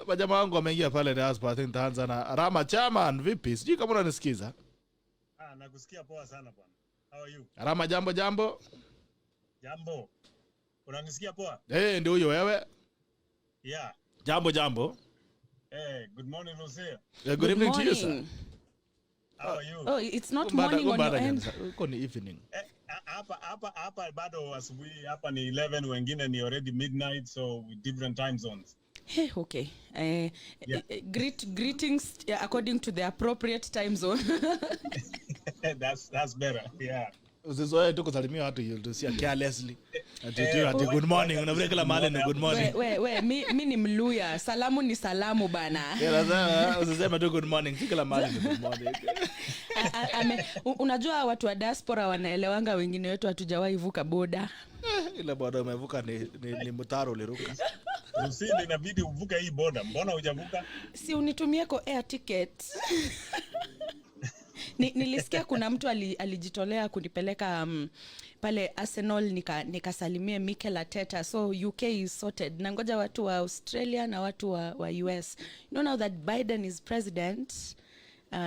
Majamaa wangu wameingia pale Diaspora, I think taanza na Rama Chairman. Vipi? Sijui kama unanisikiza. Nakusikia poa sana bwana. How are you? Rama jambo. Jambo. Unanisikia poa? Ndio huyo wewe. Yeah. Jambo. Good morning Lucia. Good evening to you, sir. How are you? Oh, it's not morning on your end. Uko ni evening. Hapa bado asubuhi, hapa ni 11, wengine ni already midnight, so with different time zones. Hey, okay. Greetings according to the appropriate time zone. That's better. Yeah. Usizoe tu kusalimia watu Lucia carelessly. Ati good morning, unavile kila mahali ni good morning. Mimi ni Mluya. Salamu ni salamu bana. Usiseme tu good morning, kila mahali ni good morning. Unajua watu wa diaspora wanaelewanga wengine wetu hatujawahi vuka boda. Ile boda umevuka ni mtaro uliruka. Lucia, inabidi uvuke hii boda. Mbona hujavuka? Si unitumie kwa air ticket. Nilisikia kuna mtu alijitolea kunipeleka pale Arsenal nikasalimie Mikel Arteta, so UK is sorted. Nangoja watu wa Australia na watu wa US. You know now that Biden is president,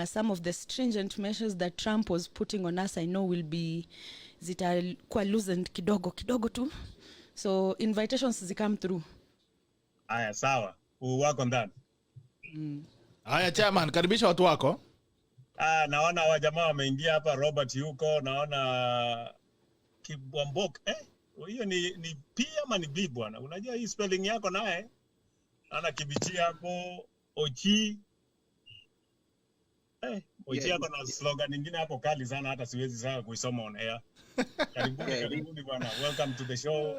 some of the stringent measures that Trump was putting on us I know will be zitakuwa loosened kidogo tu. So invitations zikam through. Aya sawa. Wako ndani. Haya Chairman, karibisha watu wako. Naona wajamaa wameingia hapa, Robert yuko, naona Kibwambok. Hiyo ni P ama ni B bwana? Unajua hii spelling yako naye. Naona Kibichi hapo, Ochi. Ochi yako na slogan nyingine hapo kali sana, hata siwezi sasa kuisoma on air. Karibuni bwana. Welcome to the show,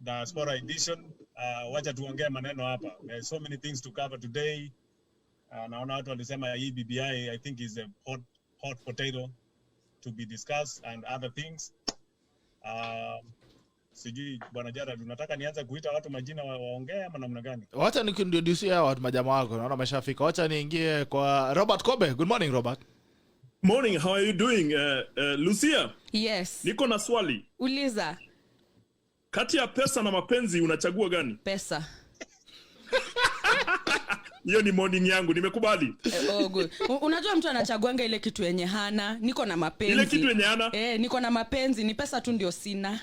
Diaspora edition. Wacha tuongee maneno hapa. There's so many things to cover today. Naona watu walisema hii BBI I think is a hot potato to be discussed and other things. Sijui bwana Gerald, tunataka nianze kuita watu majina waongee ama namna gani? Wacha nikintroduce watu majamaa wako. Naona wameshafika. Wacha niingie kwa Robert Kobe. Good morning Robert. Morning, how are you doing? Lucia? Yes. Niko na swali. Uliza. Kati ya pesa na mapenzi unachagua gani? Pesa. Hiyo ni morning yangu, nimekubali. Good. Unajua mtu anachaguanga ile kitu yenye hana. Niko na mapenzi. Ile kitu yenye hana? Niko na mapenzi, ni pesa tu ndio sina.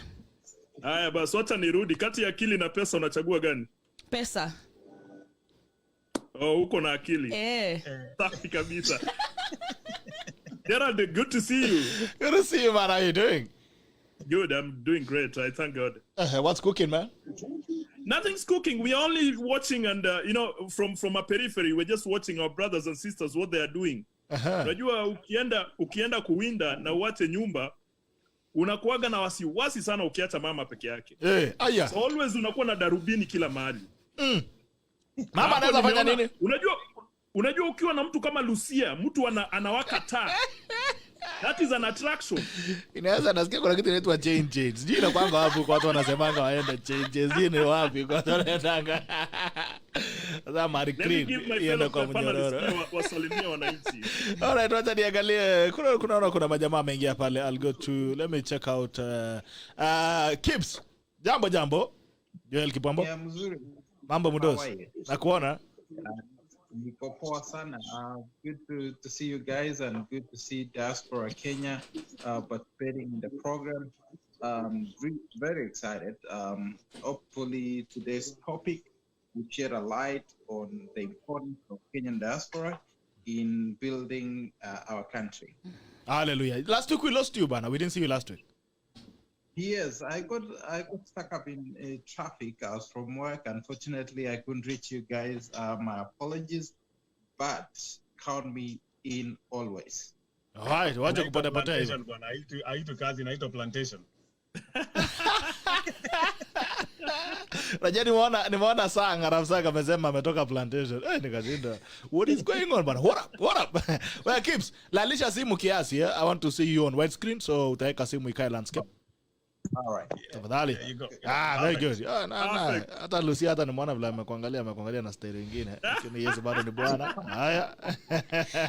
Haya basi wacha nirudi. Kati ya akili na pesa unachagua gani? Pesa. Uko na akili. Safi kabisa. Gerald, good to see you. Good to see you, man. How are you doing? Good, I'm doing great. I thank God. What's cooking, man? Nothing's cooking. We're only watching and, from a periphery, we're just watching our brothers and sisters, what they are doing. Unajua ukienda kuwinda na uache nyumba, unakuaga na wasiwasi sana ukiacha mama peke yake. So always unakuwa na darubini kila mahali. Mama anaweza fanya nini? Unajua ukiwa na mtu kama Lucia, mtu anawaka taa. That is an attraction. Inaweza nasikia kuna kitu inaitwa change. Sijui na kwamba hapo kwa watu wanasemanga waende change. Sijui ni wapi kwa watu wanaendanga. Sasa Mary Queen ienda kwa mnyororo. Wasalimia wananchi. Alright, wacha niangalie. Kuna majamaa wameingia pale. I'll go to, let me check out Kips. Jambo. Joel Kipambo. Yeah, mzuri. Mambo mdosi. Nakuona. Niko poa sana. Good to see you guys and good to see Diaspora Kenya participating in the program. Very excited. Hopefully today's topic will shed a light on the importance of Kenyan diaspora in building our country. Hallelujah. Last week we lost you, Bana. We didn't see you last week. Yes, I got stuck up in traffic. I was from work. Unfortunately, I couldn't reach you guys. My apologies, but count me in always. All right, wacha kupotea hivi. Aitu kazi inaitwa plantation. Rajani nimeona saa Ngarafsaka amesema ametoka plantation. Nikashinda. What is going on, man? What up? Well, Kips, lalisha simu kiasi. I want to see you on widescreen, so utaweka simu ikae landscape. All right. Tafadhali. Very good. Hata Lucia hata nimeona vile amekuangalia na style nyingine. Lakini Yesu bado ni Bwana. Haya.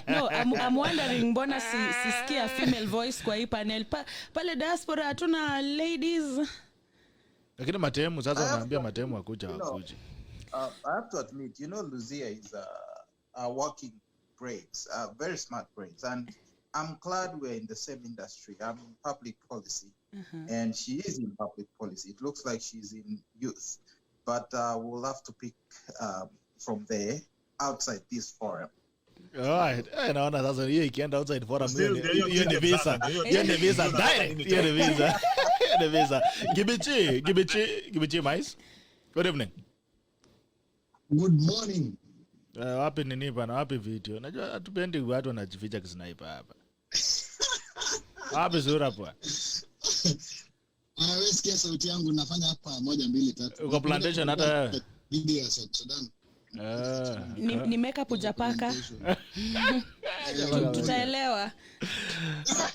No, I'm wondering mbona sisikia female voice kwa hii panel. Pale Diaspora hatuna ladies. Lakini matemu sasa unaambia matemu akuja. I have to admit, Lucia is a working brains, very smart brains, and I'm glad we're in the same industry. I'm in public policy, and she is in public policy. It looks like she's in youth, but we'll have to pick from there outside this forum. Alright, naona sasa hiyo ikienda outside forum hiyo ni visa. Hiyo Hiyo ni visa direct. Hiyo ni visa. Hiyo ni visa. Gibichi mais. Good evening. Good morning. Wapi nini bana, wapi video? Najua hatupendi watu wanajificha kisniper hapa. Wapi sura hapo? Wewe sikia sauti yangu nafanya hapa 1 2 3. Uko plantation hata wewe? Video ya South Sudan. Ni makeup hujapaka. Tutaelewa.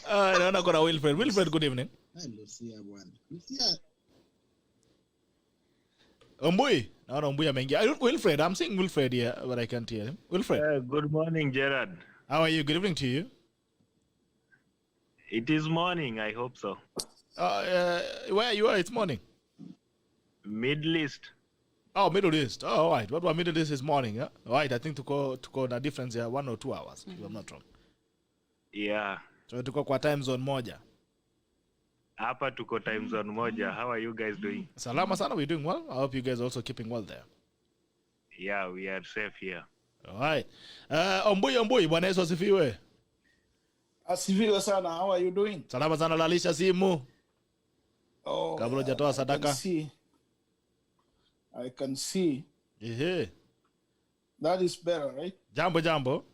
Naona kuna Wilfred. Wilfred, good evening. Lucia bwana. Lucia. Ombui. Naona Ombui ameingia. Wilfred, I'm seeing Wilfred here, but I can't hear him. Wilfred. Good morning, Gerald. How are you? Good evening to you. It is morning, I hope so. Where you are, it's morning. Middle East. Oh, Middle East. Oh, all right. What about Middle East is morning, huh? All right, I think to go the difference here 1 or 2 hours, if I'm not wrong. Yeah. So tuko kwa time zone moja. Hapa tuko time zone moja. How are you guys doing? Salama sana, we're doing well. I hope you guys are also keeping well there. Yeah, we are safe here. All right. Ombui, Bwana Yesu asifiwe. Asifiwe sana. How are you doing? Salama sana, lalisha simu. Oh, Kabla hujatoa sadaka. I can see. Ehe. That is better, right? Jambo.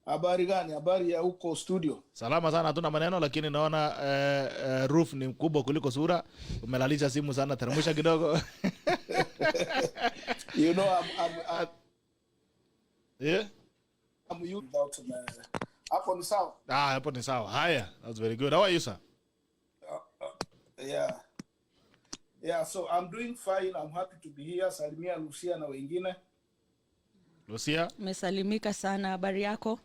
Habari gani? Habari ya huko studio? Salama sana, hatuna maneno, lakini naona roof ni mkubwa kuliko sura. Umelalisha simu sana, teremsha kidogo. You know, Yeah. I'm you without hapo ni sawa. Hapo ni sawa. Haya, that's very good. How are you, sir? Yeah, so I'm doing fine. I'm happy to be here. Salimia Lucia na wengine. Lucia? Umesalimika sana, habari yako?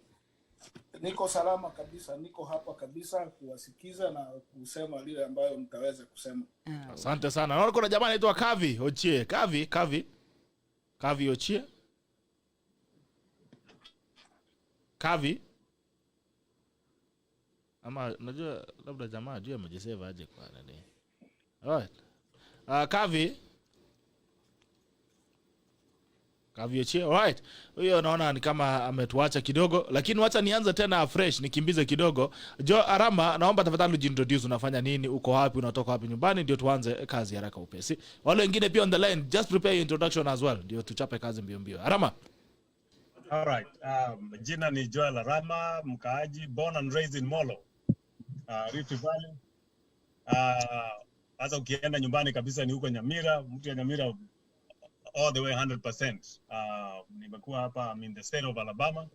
Niko salama kabisa. Niko hapa kabisa kuwasikiza na kusema lile ambayo mtaweza kusema. Asante sana. Naona kuna jamaa anaitwa Kavi Ochie. Kavi Ochie. Kavi. Ama unajua labda jamaa ajue amejisave aje kwa nani. Alright. Kavi Ochie. Alright. Huyo naona ni kama ametuacha kidogo, lakini wacha nianze tena fresh, nikimbize kidogo. Arama, naomba tafadhali ujiintroduce, unafanya nini, uko wapi, unatoka wapi nyumbani, ndio tuanze kazi haraka upesi. Wale wengine pia on the line, just prepare your introduction as well, ndio tuchape kazi mbio. Arama. All right. Jina ni Joel Arama, mkaaji, born and raised in Molo, Rift Valley. Sasa ukienda nyumbani kabisa ni huko Nyamira, mtu ya Nyamira all the way 100%. Nimekuwa hapa, I'm in the state of Alabama.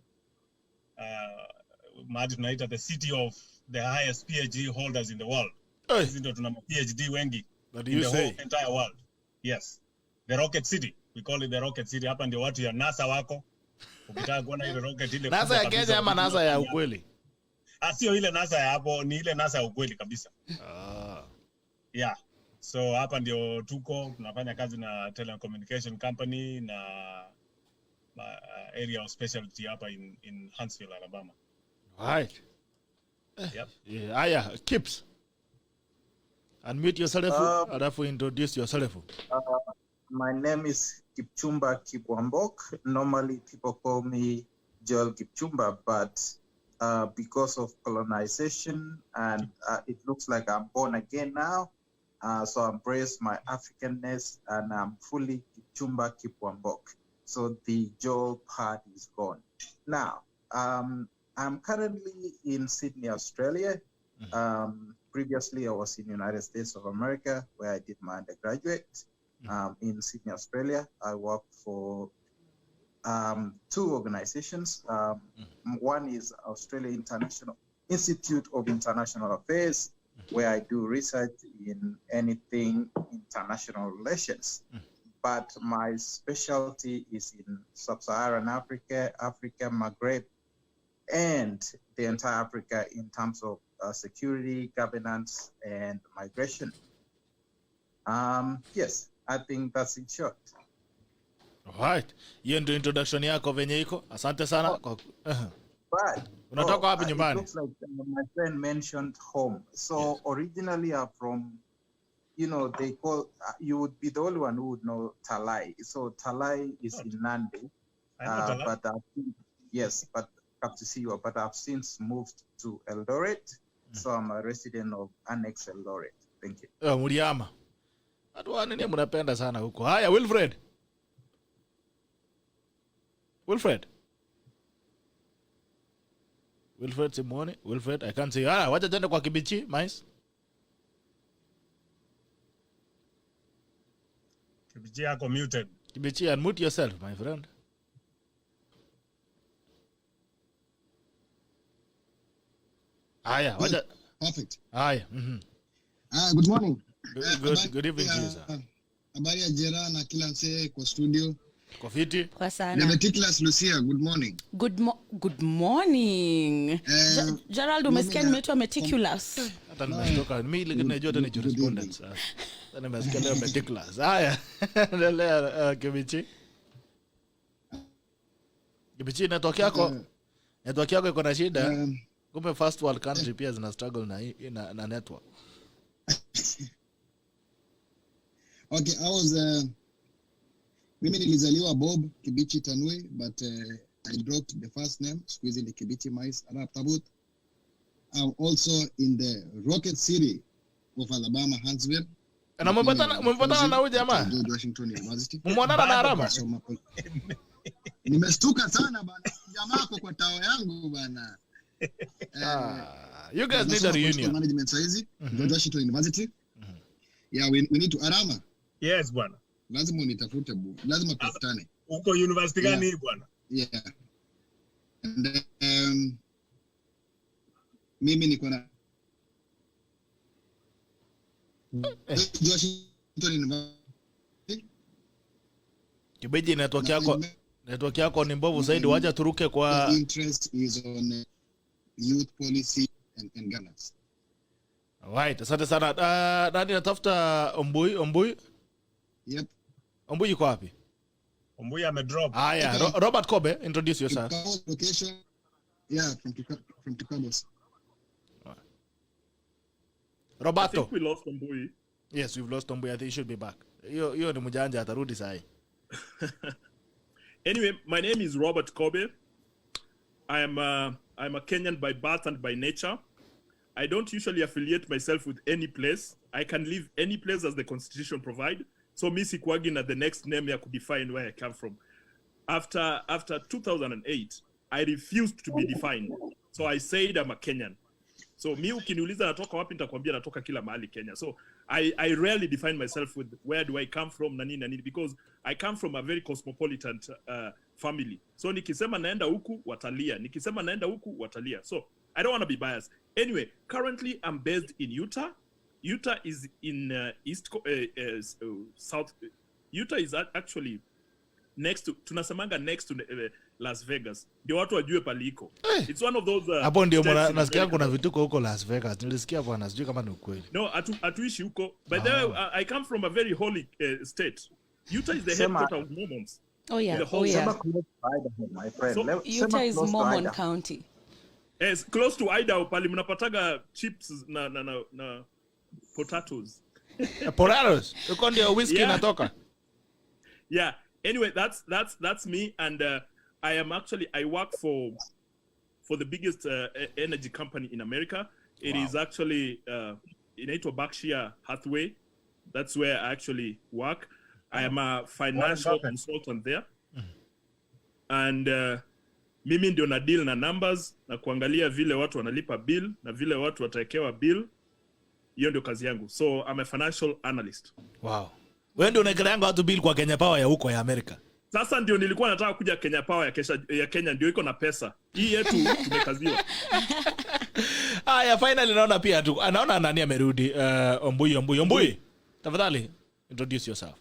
Mahali tunaita the city of the highest PhD holders in the world. Sisi ndio tuna PhD wengi in the whole entire world. Yes. The Rocket City. We call it the Rocket City. Hapa ndio watu ya NASA wako. Ukitaka kuona ile rocket ile NASA ya Kenya ama NASA ya ukweli? Sio ile NASA ya hapo, ni ile NASA ya ukweli kabisa. Yeah. So hapa ndio tuko tunafanya kazi na telecommunication company na area of specialty hapa in Huntsville, Alabama. Right. Yep. Yeah, aya, Kips. Unmute yourself, alafu introduce yourself. My name is Kipchumba Kipwambok. Normally people call me Joel Kipchumba, but because of colonization and it looks like I'm born again now, so I embrace my Africanness and I'm fully Kipchumba Kipwambok. So the Joel part is gone. Now, I'm currently in Sydney, Australia. Previously, I was in the United States of America, where I did my undergraduate. In Sydney, Australia, I work for 2 organizations. One is Australia International Institute of International Affairs, where I do research in anything international relations. But my specialty is in sub-Saharan Africa, Maghreb, and the entire Africa in terms of security, governance, and migration. Yes, I think that's in short. Alright. Hiyo ndio introduction yako venye iko. Asante sana kwa But unatoka wapi it nyumbani? looks like my friend mentioned home. So originally I'm from, they call, you would be the only one who would know Talai. So Talai is in Nandi. I know Talai. But but have to see you. But I've since moved to Eldoret. So I'm a resident of Annex Eldoret. Thank you. Muriama. Watu wa nini mnapenda sana huko. Haya, Wilfred. Wilfred Simone. Wilfred, I can't see. Wacha tende kwa Kibichi, mais. Kibichi yako muted. Kibichi, unmute yourself, my friend. Haya, wacha. Perfect. Haya. Good morning. Good evening to you, sir. Habari ya Jera na kila msee kwa studio. Kwa fiti. Kwa sana. Meticulous Lucia, good morning. Good morning. Gerald, umesikia nimeitwa meticulous. Hata nimetoka mimi najua tena correspondence. Sasa nimesikia leo meticulous. Haya. Endelea Kibichi. Kibichi network yako iko na shida. Kumbe first world country pia zina struggle na network. Okay, mimi nilizaliwa Bob Kibichi Tanui, but I dropped the first name, squeezing the Kibichi Mais Arab Tabut. I'm also in the Rocket City of Alabama, Huntsville. Na mpatana na huyu jamaa? George Washington University. Mmonana na Arama? Nimestuka sana bana. Jamaa kwa tao yangu bana. You guys need a reunion. Management saizi, George Washington University. Yeah, we need to Arama. Yes, bwana. Lazima unitafute bu. Lazima tukutane. Uko university gani bwana? Yeah. And mimi niko na Washington University. Kibeji network yako ni mbovu zaidi, wacha turuke kwa interest is on youth policy and governance. Alright, asante sana. Nani natafuta Ombui? Yep. Ombui yuko wapi? Ombui amedrop. Yeah. Robert Kobe, introduce yourself. Location. Yeah, from Ticabos. Roberto. I think we lost Ombui. Yes, we've lost Ombui. I think he should be back. Hiyo ni mjanja atarudi sahi. Anyway, my name is Robert Kobe. I'm a Kenyan by birth and by nature. I don't usually affiliate myself with any place. I can live any place as the constitution provide. So mi sikuagi na the next name ya kudefine where I come from. After 2008, I refused to be defined. So I said I'm a Kenyan. So mi ukiniuliza natoka wapi nitakwambia natoka kila mahali Kenya. So I rarely define myself with where do I come from na nini because I come from a very cosmopolitan family. So nikisema naenda huku watalia. Nikisema naenda huku watalia. So I don't want to be biased. Anyway, currently I'm based in Utah. Utah is in South. Utah is actually next to Las Vegas. Ndio watu wajue paliko. It's one of those hapo ndio nasikia kuna vituko huko Las Vegas. Nilisikia bwana, sijui kama ni ukweli. No, atuishi huko. By the way, I come from a very holy state. Utah is the headquarters of Mormons. Oh yeah. My friend. So, Utah is Mormon County. Yes, close to Idaho pali mnapataga chips na potatoes. Potatoes. Uko ndio whiskey inatoka. Yeah. Anyway, that's me, and I work for the biggest energy company in America. It is actually inaitwa Berkshire Hathaway. That's where I actually work. I am a financial consultant there. And mimi ndio na deal na numbers na kuangalia vile watu wanalipa bill na vile watu wataekewa bill. Hiyo ndio kazi yangu. So I'm a financial analyst. Wow. Wewe ndio unaekeleanga watu bill kwa Kenya Power ya huko ya Amerika. Sasa ndio nilikuwa nataka kuja Kenya Power ya Kenya ndio iko na pesa. Hii yetu tumekaziwa. Finally naona pia tu. Anaona nani amerudi. Ombui. Tafadhali introduce yourself.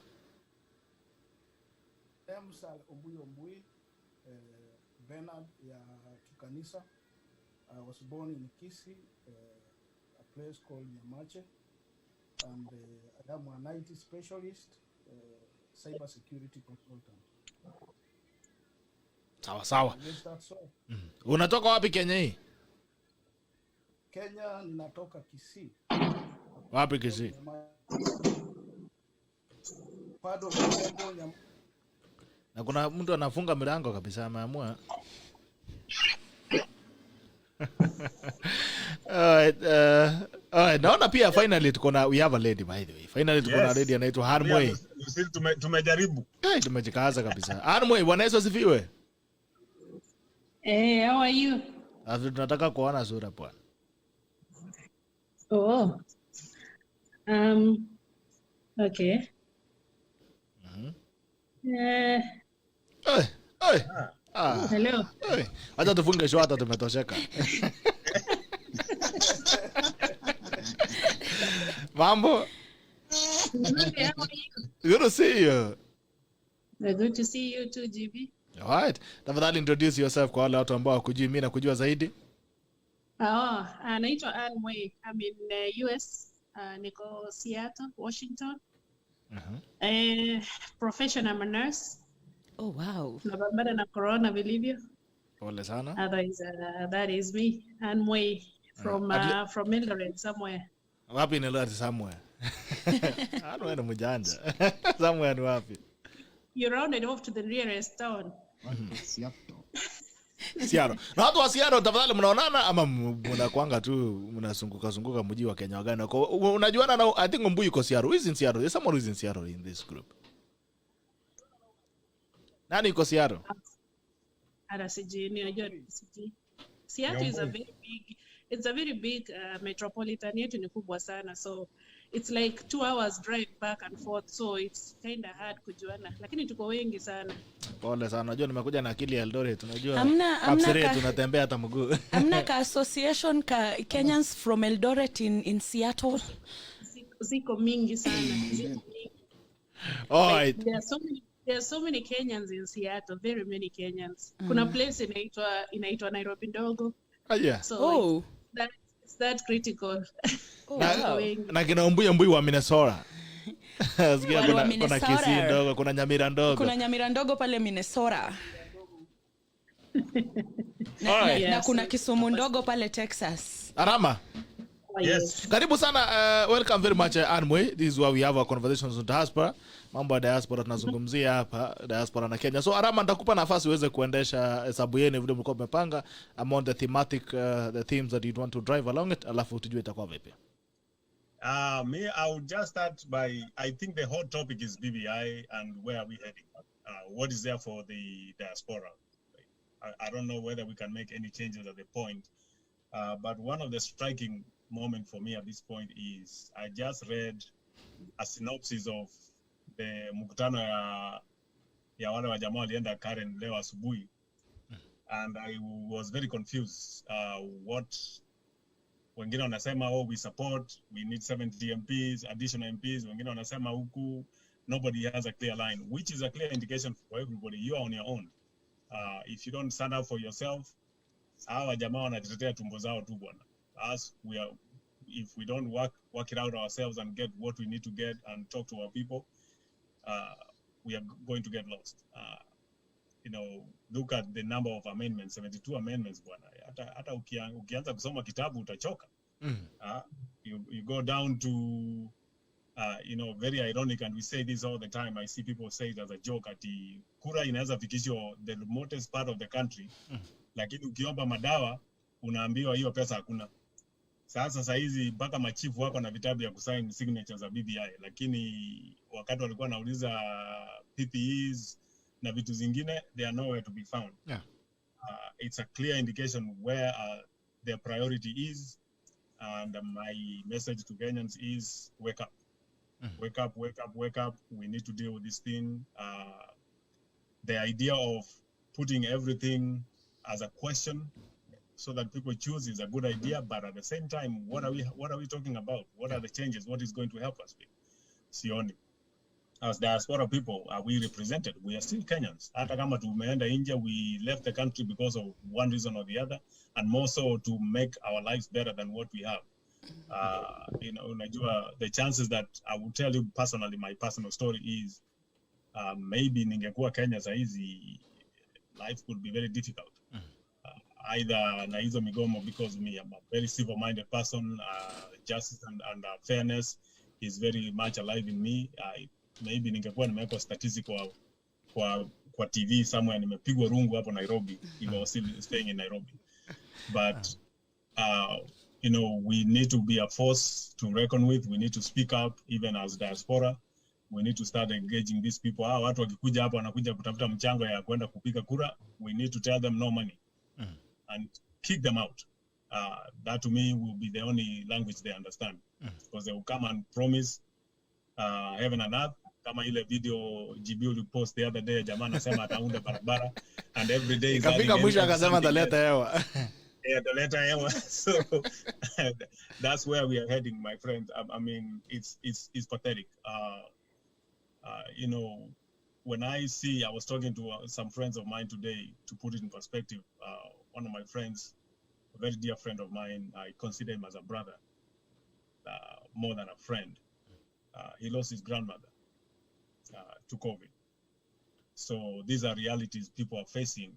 Ombui. Bernard ya Kikanisa. I was born in Kisii, a place called Nyamache, and I am an IT specialist, cyber security consultant. Sawa. Yes, that's all. Unatoka wapi Kenya hii? Kenya ninatoka Kisii. Wapi Kisii? Bado Butembo. Na kuna mtu anafunga milango kabisa ameamua. Alright, naona pia finally we have a lady by the way. Finally tuko na lady anaitwa Harmway. Tumejaribu. Tumejikaza kabisa. Harmway, Bwana Yesu asifiwe. How are you? Tunataka kuona sura bwana. Oh. Okay. Hello. Acha tufunge show hata tumetosheka. Mambo. Okay, how are you? Good to see you. Good to see you too, GB. Alright. Tafadhali introduce yourself kwa wale watu ambao wakujui, mimi nakujua zaidi. Naitwa Ann Way. I'm in US. Niko Seattle, Washington. Profession, I'm a nurse. Oh, wow. Napambana na corona vilivyo. Pole sana. Otherwise, that is me, Ann Way, from Eldoret somewhere. Wapi ni Eldoret somewhere? Wewe ni mjanja. Somewhere ni wapi? You rounded off to the nearest town. Seattle. Na watu wa Seattle tafadhali mnaonana ama mnakuanga tu mnazunguka mji wa Kenya gani? Unajuana na I think Mbuyu yuko Seattle. Who is in Seattle? There's someone who is in Seattle in this group. Nani yuko Seattle? Seattle is a very big metropolitan yetu ni kubwa sana, so it's like 2 hours drive back and forth, so it's kind of hard kujuana, lakini tuko wengi sana. Pole sana, unajua nimekuja na akili ya Eldoret, unajua Amna tunatembea hata mguu. Amna ka association ka Kenyans from Eldoret in Seattle. Ziko mingi sana. All right. There are so many Kenyans in Seattle, very many Kenyans. Kuna place inaitwa Nairobi ndogo. Yeah. So it's that critical. Na kina Mbuyu wa Minnesota. Kuna Kisii ndogo, kuna Nyamira ndogo. Kuna Nyamira ndogo pale Minnesota. Na kuna Kisumu ndogo pale Texas. Arama. Yes. Karibu sana, welcome very much Anmwe. This is where we have our conversations on diaspora. Mambo ya diaspora tunazungumzia hapa, diaspora na Kenya. So Arama, nitakupa nafasi uweze kuendesha hesabu yenu vile mlikuwa mmepanga among the thematic the themes that you want to drive along it, alafu tujue itakuwa vipi. I would just start by, I think the hot topic is BBI and where are we heading? What is there for the diaspora? I don't know whether we can make any changes at the point, but one of the striking moment for me at this point is I just read a synopsis of the mkutano ya wale wa jamaa walienda Karen leo asubuhi, and I was very confused. What wengine wanasema we support, we need 70 MPs, additional MPs. Wengine wanasema huku nobody has a clear line, which is a clear indication for everybody you are on your own. If you don't stand up for yourself, hawa jamaa wanajitetea tumbo zao tu bwana. Us, if we don't work it out ourselves and get what we need to get and talk to our people, we are going to get lost. Look at the number of amendments, 72 amendments bwana. Hata ukianza kusoma kitabu utachoka. You go down to very ironic, and we say this all the time. I see people say it as a joke, ati kura inaweza fikishwa the remotest part of the country, lakini ukiomba madawa unaambiwa hiyo pesa hakuna. Sasa hizi mpaka machifu wako na vitabu ya kusign signatures za BBI, lakini wakati walikuwa nauliza PPEs na vitu zingine, they are nowhere to be found. Yeah. It's a clear indication where their priority is, and my message to Kenyans is wake up. Wake up, wake up, wake up. We need to deal with this thing. The idea of putting everything as a question so that people choose is a good idea, but at the same time, what are we talking about? What are the changes? What is going to help us? Sioni. As diaspora people, are we represented? We are still Kenyans. Hata kama tumeenda India, we left the country because of one reason or the other, and more so to make our lives better than what we have. Unajua, the chances that I will tell you personally, my personal story is maybe ningekuwa Kenya saizi life could be very difficult. Either na hizo migomo, because me, I'm a very civil-minded person. Justice and fairness is very much alive in me. Maybe ningekuwa nimewekwa statistic kwa TV somewhere, nimepigwa rungu hapo Nairobi, if I was still staying in Nairobi. But you know, we need to be a force to reckon with. We need to speak up, even as diaspora. We need to start engaging these people. Watu wakikuja hapa wanakuja kutafuta mchango ya kwenda kupiga kura. We need to tell them no money and kick them out. That to me will be the only language they understand, because they will come and promise heaven and earth. Kama ile video GB post the other day, jamaa anasema ataunda barabara, and every day is ikafika mwisho akasema ataleta hewa. Yeah, the letter hewa. So that's where we are heading, my friend. I mean, it's pathetic. You know, when I was talking to some friends of mine today, to put it in perspective. One of my friends, a very dear friend of mine, I consider him as a brother, more than a friend. He lost his grandmother to COVID. So these are realities people are facing.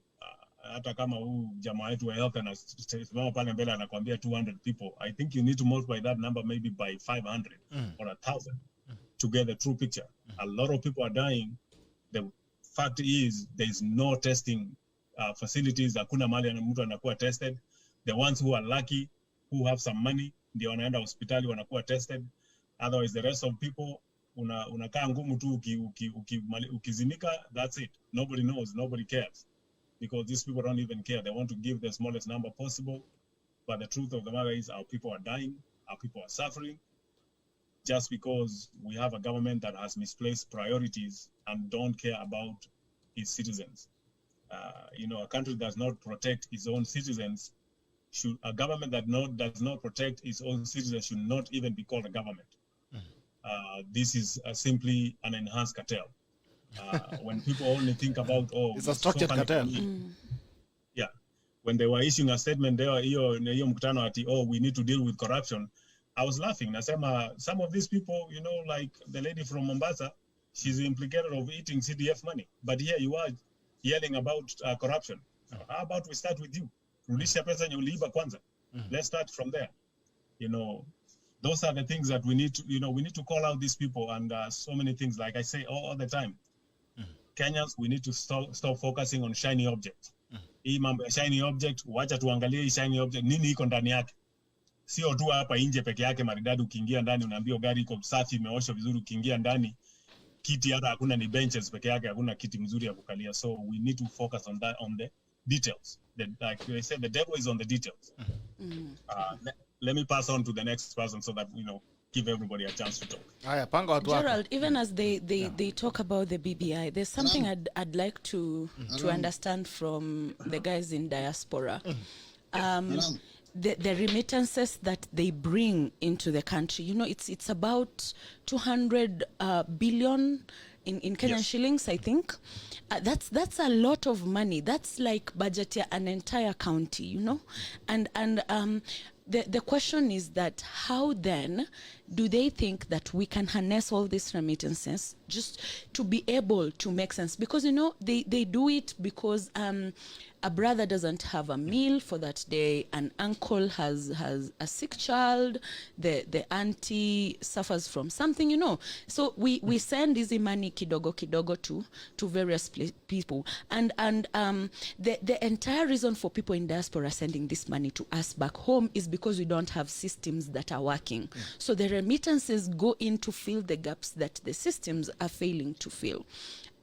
Hata kama huu jamaa wetu wa health anasimama pale mbele anakuambia 200 people, I think you need to multiply that number maybe by 500 or 1,000 to get the true picture. A lot of people are dying. The fact is there is no testing facilities. Hakuna mahali mtu anakuwa tested. The ones who are lucky, who have some money, ndio wanaenda hospitali wanakuwa tested. Otherwise, the rest of people, unakaa ngumu tu ukizimika, that's it. Nobody knows, nobody cares. Because these people don't even care. They want to give the smallest number possible. But the truth of the matter is our people are dying, our people are suffering, just because we have a government that has misplaced priorities and don't care about its citizens. You know, a country that does not protect its own citizens, a government that does not protect its own citizens should not even be called a government. This is simply an enhanced cartel. When people only think about, it's a structured cartel. Yeah. When they were issuing a statement there, hiyo mkutano ati, we need to deal with corruption, I was laughing. Nasema, some of these people, you know, like the lady from Mombasa, she's implicated of eating CDF money. But here you are yelling about corruption. How about we start with you? Rudisha pesa yenye uliiba kwanza. Let's start from there. You know, those are the things that we need to, you know, we need to call out these people, and so many things, like I say all the time. Kenyans, we need to stop focusing on shiny objects. Hii mambo ya shiny object, wacha tuangalie hii shiny object, nini iko ndani yake. Sio tu hapa nje peke yake maridadi, ukiingia ndani unaambiwa gari iko safi, imeoshwa vizuri, ukiingia ndani kiti hata hakuna, ni benches peke yake, hakuna kiti mzuri ya kukalia. So we need to focus on that, on the details. Like they said, the devil is on the details. Let me pass on to the next person so that, you know, give everybody a chance to talk. Gerald, even as they talk about the BBI, there's something I'd like to understand from the guys in diaspora. The remittances that they bring into the country, you know, it's about 200 billion in Kenyan shillings, I think. That's a lot of money. That's like budget an entire county, you know. And the question is that how then do they think that we can harness all these remittances just to be able to make sense? Because, you know, they do it because a brother doesn't have a meal for that day, an uncle has a sick child, the auntie suffers from something, you know. So we send easy money kidogo to various people, and the entire reason for people in diaspora sending this money to us back home is because we don't have systems that are working. So the remittances go in to fill the gaps that the systems are failing to fill.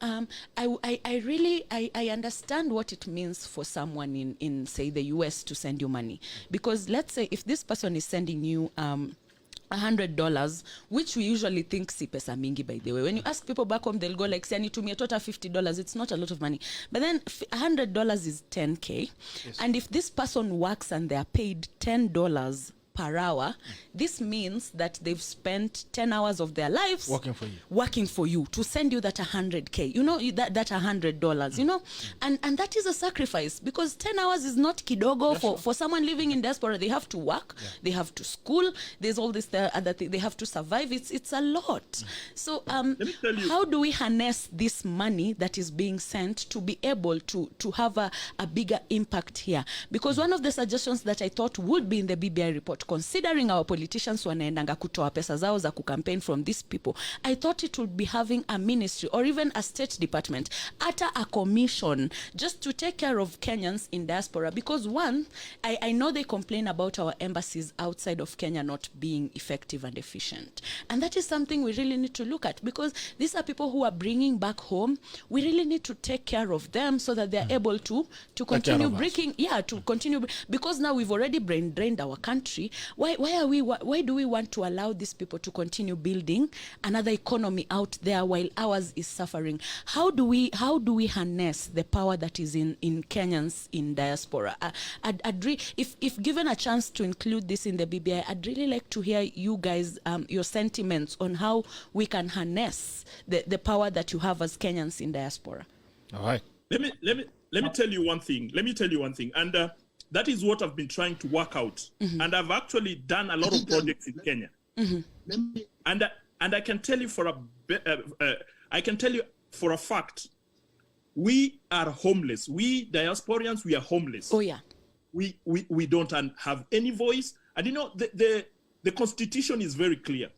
I really understand what it means for someone in say the US to send you money, because let's say if this person is sending you $100, which we usually think si pesa mingi, by the way. When you ask people back home, they'll go like, say, I need to me a total $50. It's not a lot of money. But then $100 is $10K. Yes. And if this person works and they are paid $10 per hour, this means that they've spent 10 hours of their lives working for you to send you that 100K, you know, that $100, you know, and that is a sacrifice, because 10 hours is not kidogo for someone living in diaspora. They have to work, they have to school, there's all this other thing, they have to survive. It's a lot. So let me tell you, how do we harness this money that is being sent to be able to have a bigger impact here? Because one of the suggestions that I thought would be in the BBI report, considering our politicians wanaendanga kutoa pesa zao za kucampaign from these people, I thought it would be having a ministry or even a state department, at a commission, just to take care of Kenyans in diaspora. Because one, I know they complain about our embassies outside of Kenya not being effective and efficient. And that is something we really need to look at, because these are people who are bringing back home. We really need to take care of them so that they're able to continue breaking, because now we've already brain drained our country. Why do we want to allow these people to continue building another economy out there while ours is suffering? How do we harness the power that is in Kenyans in diaspora? If given a chance to include this in the BBI, I'd really like to hear you guys, your sentiments on how we can harness the power that you have as Kenyans in diaspora. All right. Let me tell you one thing. And that is what I've been trying to work out. And I've actually done a lot of projects in Kenya. And I can tell you for a fact, we are homeless. We diasporians, we are homeless. Oh yeah. We don't have any voice. And you know, the constitution is very clear.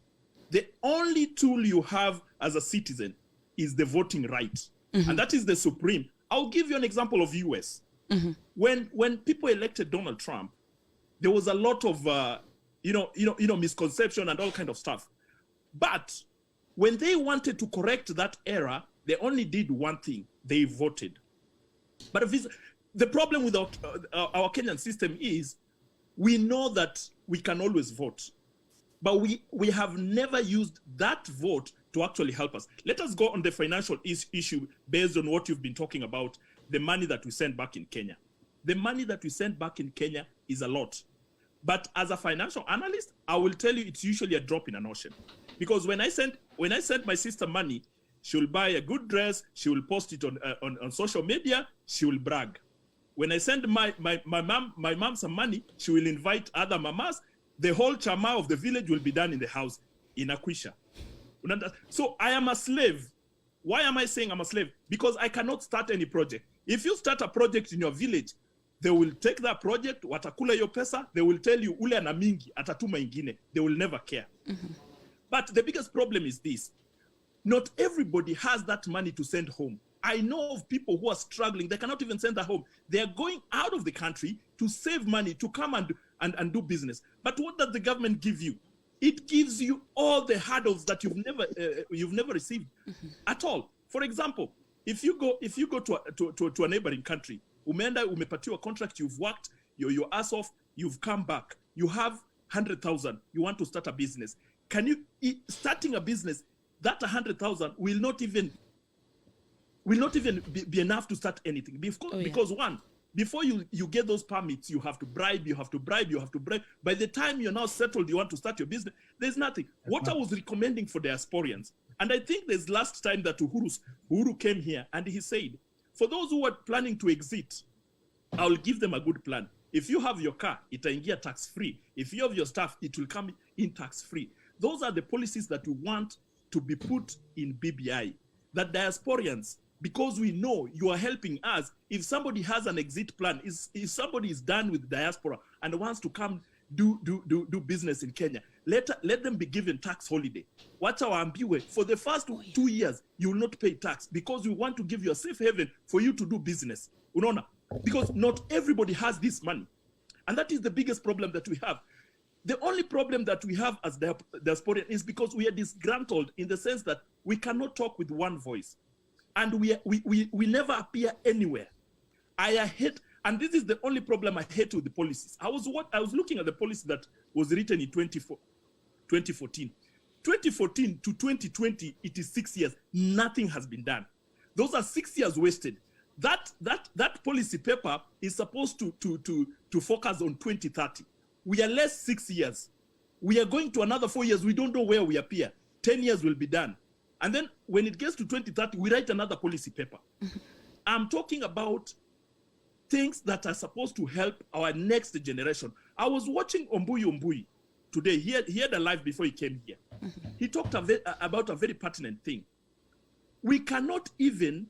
The only tool you have as a citizen is the voting right. And that is the supreme. I'll give you an example of US. When people elected Donald Trump, there was a lot of misconception and all kind of stuff. But when they wanted to correct that error, they only did one thing: they voted. But the problem with our Kenyan system is, we know that we can always vote, but we have never used that vote to actually help us. Let us go on the financial issue based on what you've been talking about, the money that we send back in Kenya. The money that we send back in Kenya is a lot. But as a financial analyst, I will tell you it's usually a drop in an ocean. Because when I send my sister money, she will buy a good dress, she will post it on social media, she will brag. When I send my mom some money, she will invite other mamas. The whole chama of the village will be done in the house in Akwisha. So I am a slave. Why am I saying I'm a slave? Because I cannot start any project. If you start a project in your village, they will take that project, watakula yo pesa, they will tell you, ule ana mingi, atatuma ingine. They will never care. But the biggest problem is this. Not everybody has that money to send home. I know of people who are struggling. They cannot even send that home. They are going out of the country to save money, to come and do business. But what does the government give you? It gives you all the hurdles that you've never received at all. For example, if you go to a neighboring country, umeenda umepatiwa contract, you've worked your ass off, you've come back, you have 100,000, you want to start a business. Starting a business, that 100,000 will not even be enough to start anything. Because one, before you get those permits, you have to bribe. By the time you're now settled, you want to start your business, there's nothing. What I was recommending for diasporians, and I think there's last time that Uhuru came here and he said, for those who are planning to exit, I'll give them a good plan. If you have your car, itaingia tax-free. If you have your stuff, it will come in tax-free. Those are the policies that we want to be put in BBI. That diasporians, because we know you are helping us, if somebody has an exit plan, if somebody is done with diaspora and wants to come do business in Kenya, let them be given tax holiday. Wacha waambiwe, for the first 2 years, you will not pay tax, because we want to give you a safe haven for you to do business. Unaona? Because not everybody has this money. And that is the biggest problem that we have. The only problem that we have as diasporians is because we are disgruntled, in the sense that we cannot talk with one voice. And we never appear anywhere. I hate, and this is the only problem I hate with the policies. I was looking at the policy that was written in 2014. 2014 to 2020, it is 6 years. Nothing has been done. Those are 6 years wasted. That policy paper is supposed to focus on 2030. We are less 6 years. We are going to another 4 years. We don't know where we appear. 10 years will be done. And then when it gets to 2030, we write another policy paper. I'm talking about things that are supposed to help our next generation. I was watching Ombui today. He had a live before he came here. He talked about a very pertinent thing. We cannot even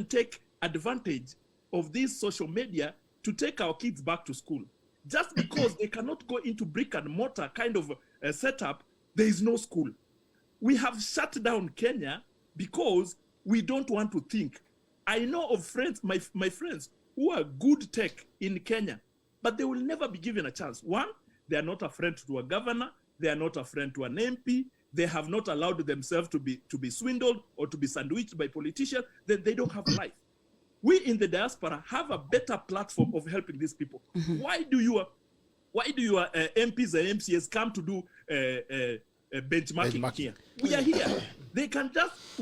take advantage of this social media to take our kids back to school. Just because they cannot go into brick and mortar kind of a setup, there is no school. We have shut down Kenya because we don't want to think. I know of friends, my friends, who are good tech in Kenya, but they will never be given a chance. One, they are not a friend to a governor. They are not a friend to an MP. They have not allowed themselves to be swindled or to be sandwiched by politicians. They don't have a life. We in the diaspora have a better platform of helping these people. Why do your MPs and MCAs come to do benchmarking here? We are here. We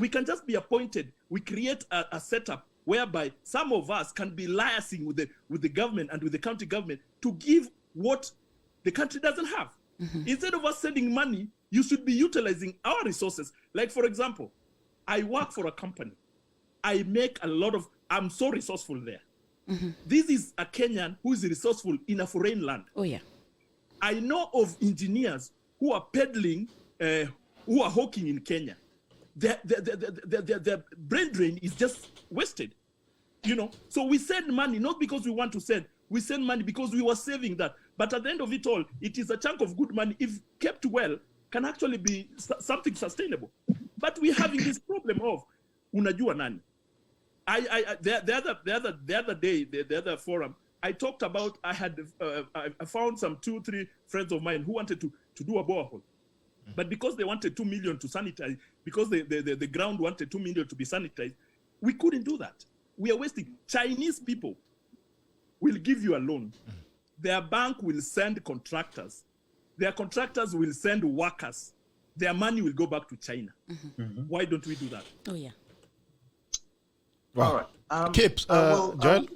can just be appointed. We create a setup whereby some of us can be liaising with the government and with the county government to give what the country doesn't have. Instead of us sending money, you should be utilizing our resources. Like, for example, I work for a company. I make a lot of, I'm so resourceful there. This is a Kenyan who is resourceful in a foreign land. Oh, yeah. I know of engineers who are peddling, who are hawking in Kenya. Their brain drain is just wasted. So we send money, not because we want to send. We send money because we were saving that. But at the end of it all, it is a chunk of good money, if kept well, can actually be something sustainable. But we're having this problem of, unajua nani? The other day, the other forum, I talked about, I found some 2-3 friends of mine who wanted to do a borehole. But because they wanted 2 million to sanitize, because the ground wanted 2 million to be sanitized, we couldn't do that. We are wasting. Chinese people will give you a loan. Their bank will send contractors. Their contractors will send workers. Their money will go back to China. Why don't we do that? Oh, yeah. Wow. All right. Kips, Joel?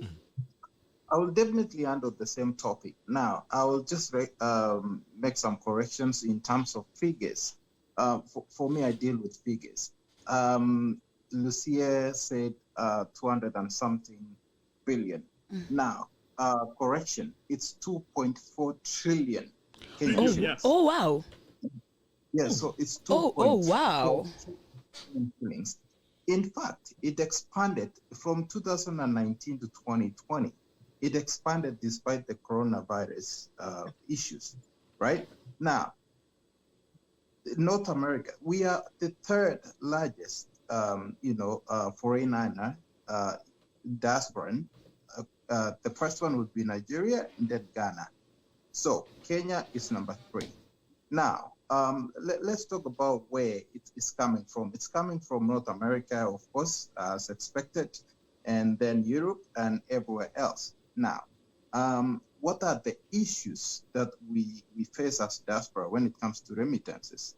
I will definitely handle the same topic. Now, I will just make some corrections in terms of figures. For me, I deal with figures. Lucia said 200 and something billion. Now, correction, it's 2.4 trillion. Oh, wow. Yeah, so it's 2.4 wow. shillings. In fact, it expanded from 2019 to 2020. It expanded despite the coronavirus issues, right? Now, North America, we are the third largest, foreign earner, diasporan. The first one would be Nigeria and then Ghana. So Kenya is number 3. Now, let's talk about where it is coming from. It's coming from North America, of course, as expected, and then Europe and everywhere else. Now, what are the issues that we face as diaspora when it comes to remittances?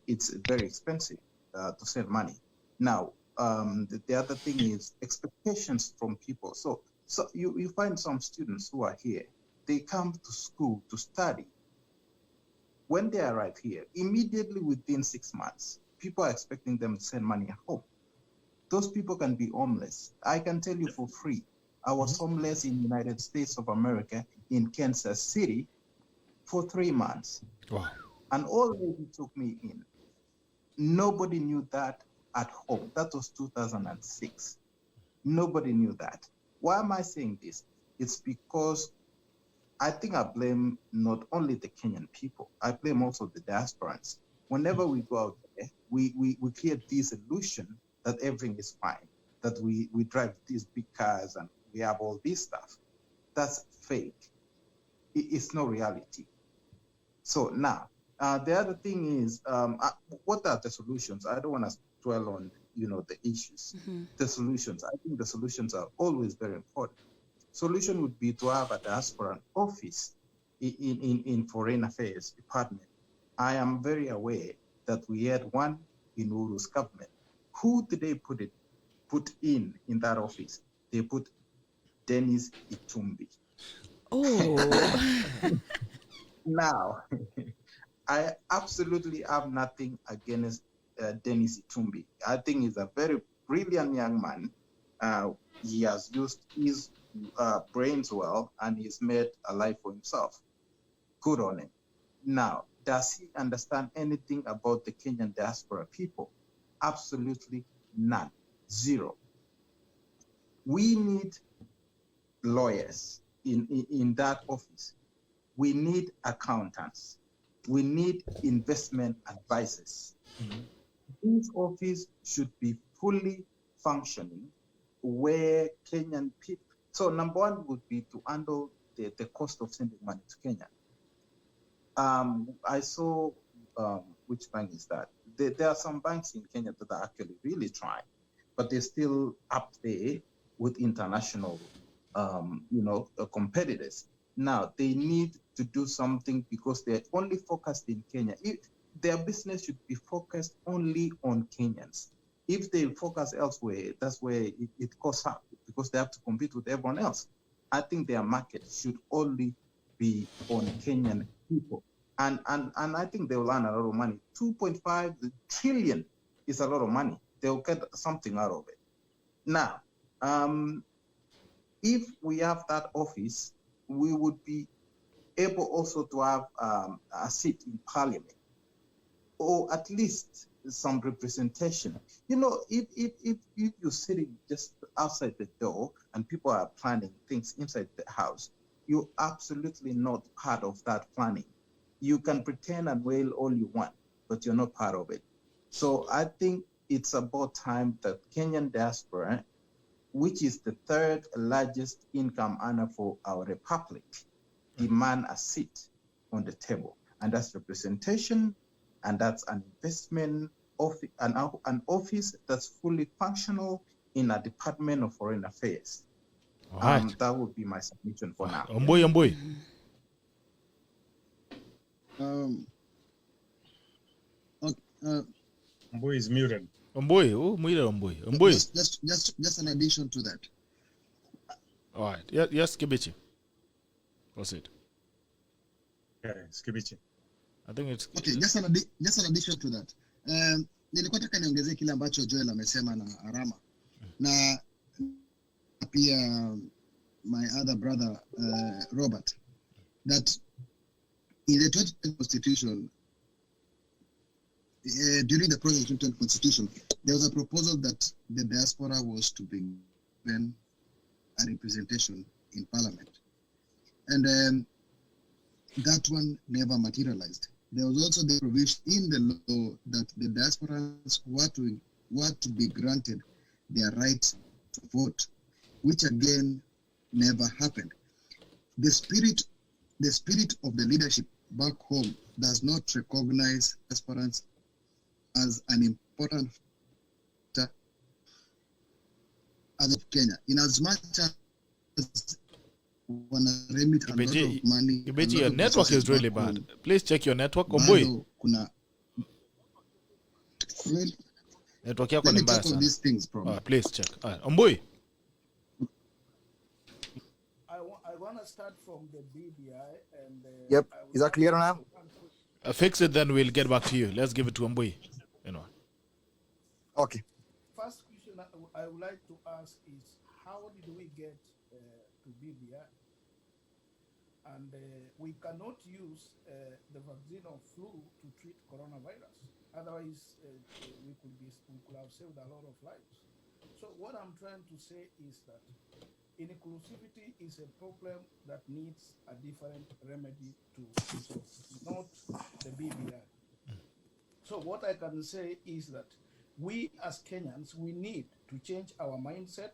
It's very expensive to send money. Now, the other thing is expectations from people. So you find some students who are here, they come to school to study. When they arrive here, immediately within 6 months, people are expecting them to send money at home. Those people can be homeless. I can tell you for free, I was homeless in the United States of America in Kansas City for 3 months. Wow. An old lady took me in. Nobody knew that at home. That was 2006. Nobody knew that. Why am I saying this? It's because I think I blame not only the Kenyan people, I blame also the diasporans. Whenever we go out there, we create this illusion that everything is fine, that we drive these big cars and we have all this stuff. That's fake. It's no reality. So now, the other thing is, what are the solutions? I don't want to dwell on, the issues. The solutions. I think the solutions are always very important. Solution would be to have a diaspora office in Foreign Affairs Department. I am very aware that we had one in Uru's government. Who did they put in that office? They put Dennis Itumbi. Oh. Now, I absolutely have nothing against Dennis Itumbi. I think he's a very brilliant young man. He has used his brains well, and he's made a life for himself. Good on him. Now, does he understand anything about the Kenyan diaspora people? Absolutely none. Zero. We need lawyers in that office. We need accountants. We need investment advisors. This office should be fully functioning where Kenyan people. So number one would be to handle the cost of sending money to Kenya. I saw, which bank is that? There are some banks in Kenya that are actually really trying, but they're still up there with international, competitors. Now they need to do something because they're only focused in Kenya. Their business should be focused only on Kenyans. If they focus elsewhere, that's where it costs up because they have to compete with everyone else. I think their market should only be on Kenyan people. And I think they will earn a lot of money. 2.5 trillion is a lot of money. They'll get something out of it. Now, if we have that office, we would be able also to have a seat in parliament, or at least some representation. If you're sitting just outside the door and people are planning things inside the house, you're absolutely not part of that planning. You can pretend and wail all you want, but you're not part of it. So I think it's about time that Kenyan diaspora, which is the third largest income earner for our republic, demand a seat on the table. And that's representation, and that's an investment office, an office that's fully functional in a Department of Foreign Affairs. All right. That would be my submission for now. Omboi. Omboi is muted. Omboi. Just an addition to that. All right. Yes, Kibichi. What's it? Okay, Skibichi. I think it's okay. Just an addition to that. Nilikuwa nataka niongezee kile ambacho Joel amesema na Arama na pia my other brother Robert, that in the 2010 Constitution, during the process of the 2010 Constitution, there was a proposal that the diaspora was to be given a representation in Parliament, and that one never materialized. There was also the provision in the law that the diasporans were to be granted their right to vote, which again never happened. The spirit of the leadership back home does not recognize diasporans as an important factor as of Kenya. In as much as wanna remit a lot of money. Kibichi, your network is really bad. Please check your network. Omboi. Network yako ni mbaya sana. These things, please check. Omboi. I want to start from the BBI and. Yep. Is that clear now? Fix it, then we'll get back to you. Let's give it to Omboi. Okay. First question I would like to ask is, how did we get to BBI? And we cannot use the vaccine of flu to treat coronavirus. Otherwise, we could have saved a lot of lives. So what I'm trying to say is that inclusivity is a problem that needs a different remedy to solve, not the BBI. So what I can say is that we as Kenyans, we need to change our mindset.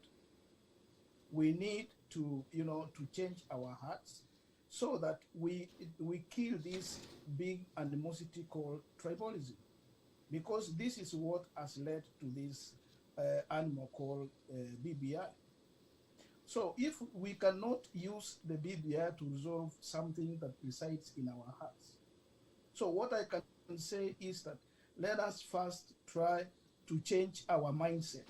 We need to, to change our hearts so that we kill this big animosity called tribalism, because this is what has led to this animal called BBI. So if we cannot use the BBI to resolve something that resides in our hearts, so what I can say is that let us first try to change our mindset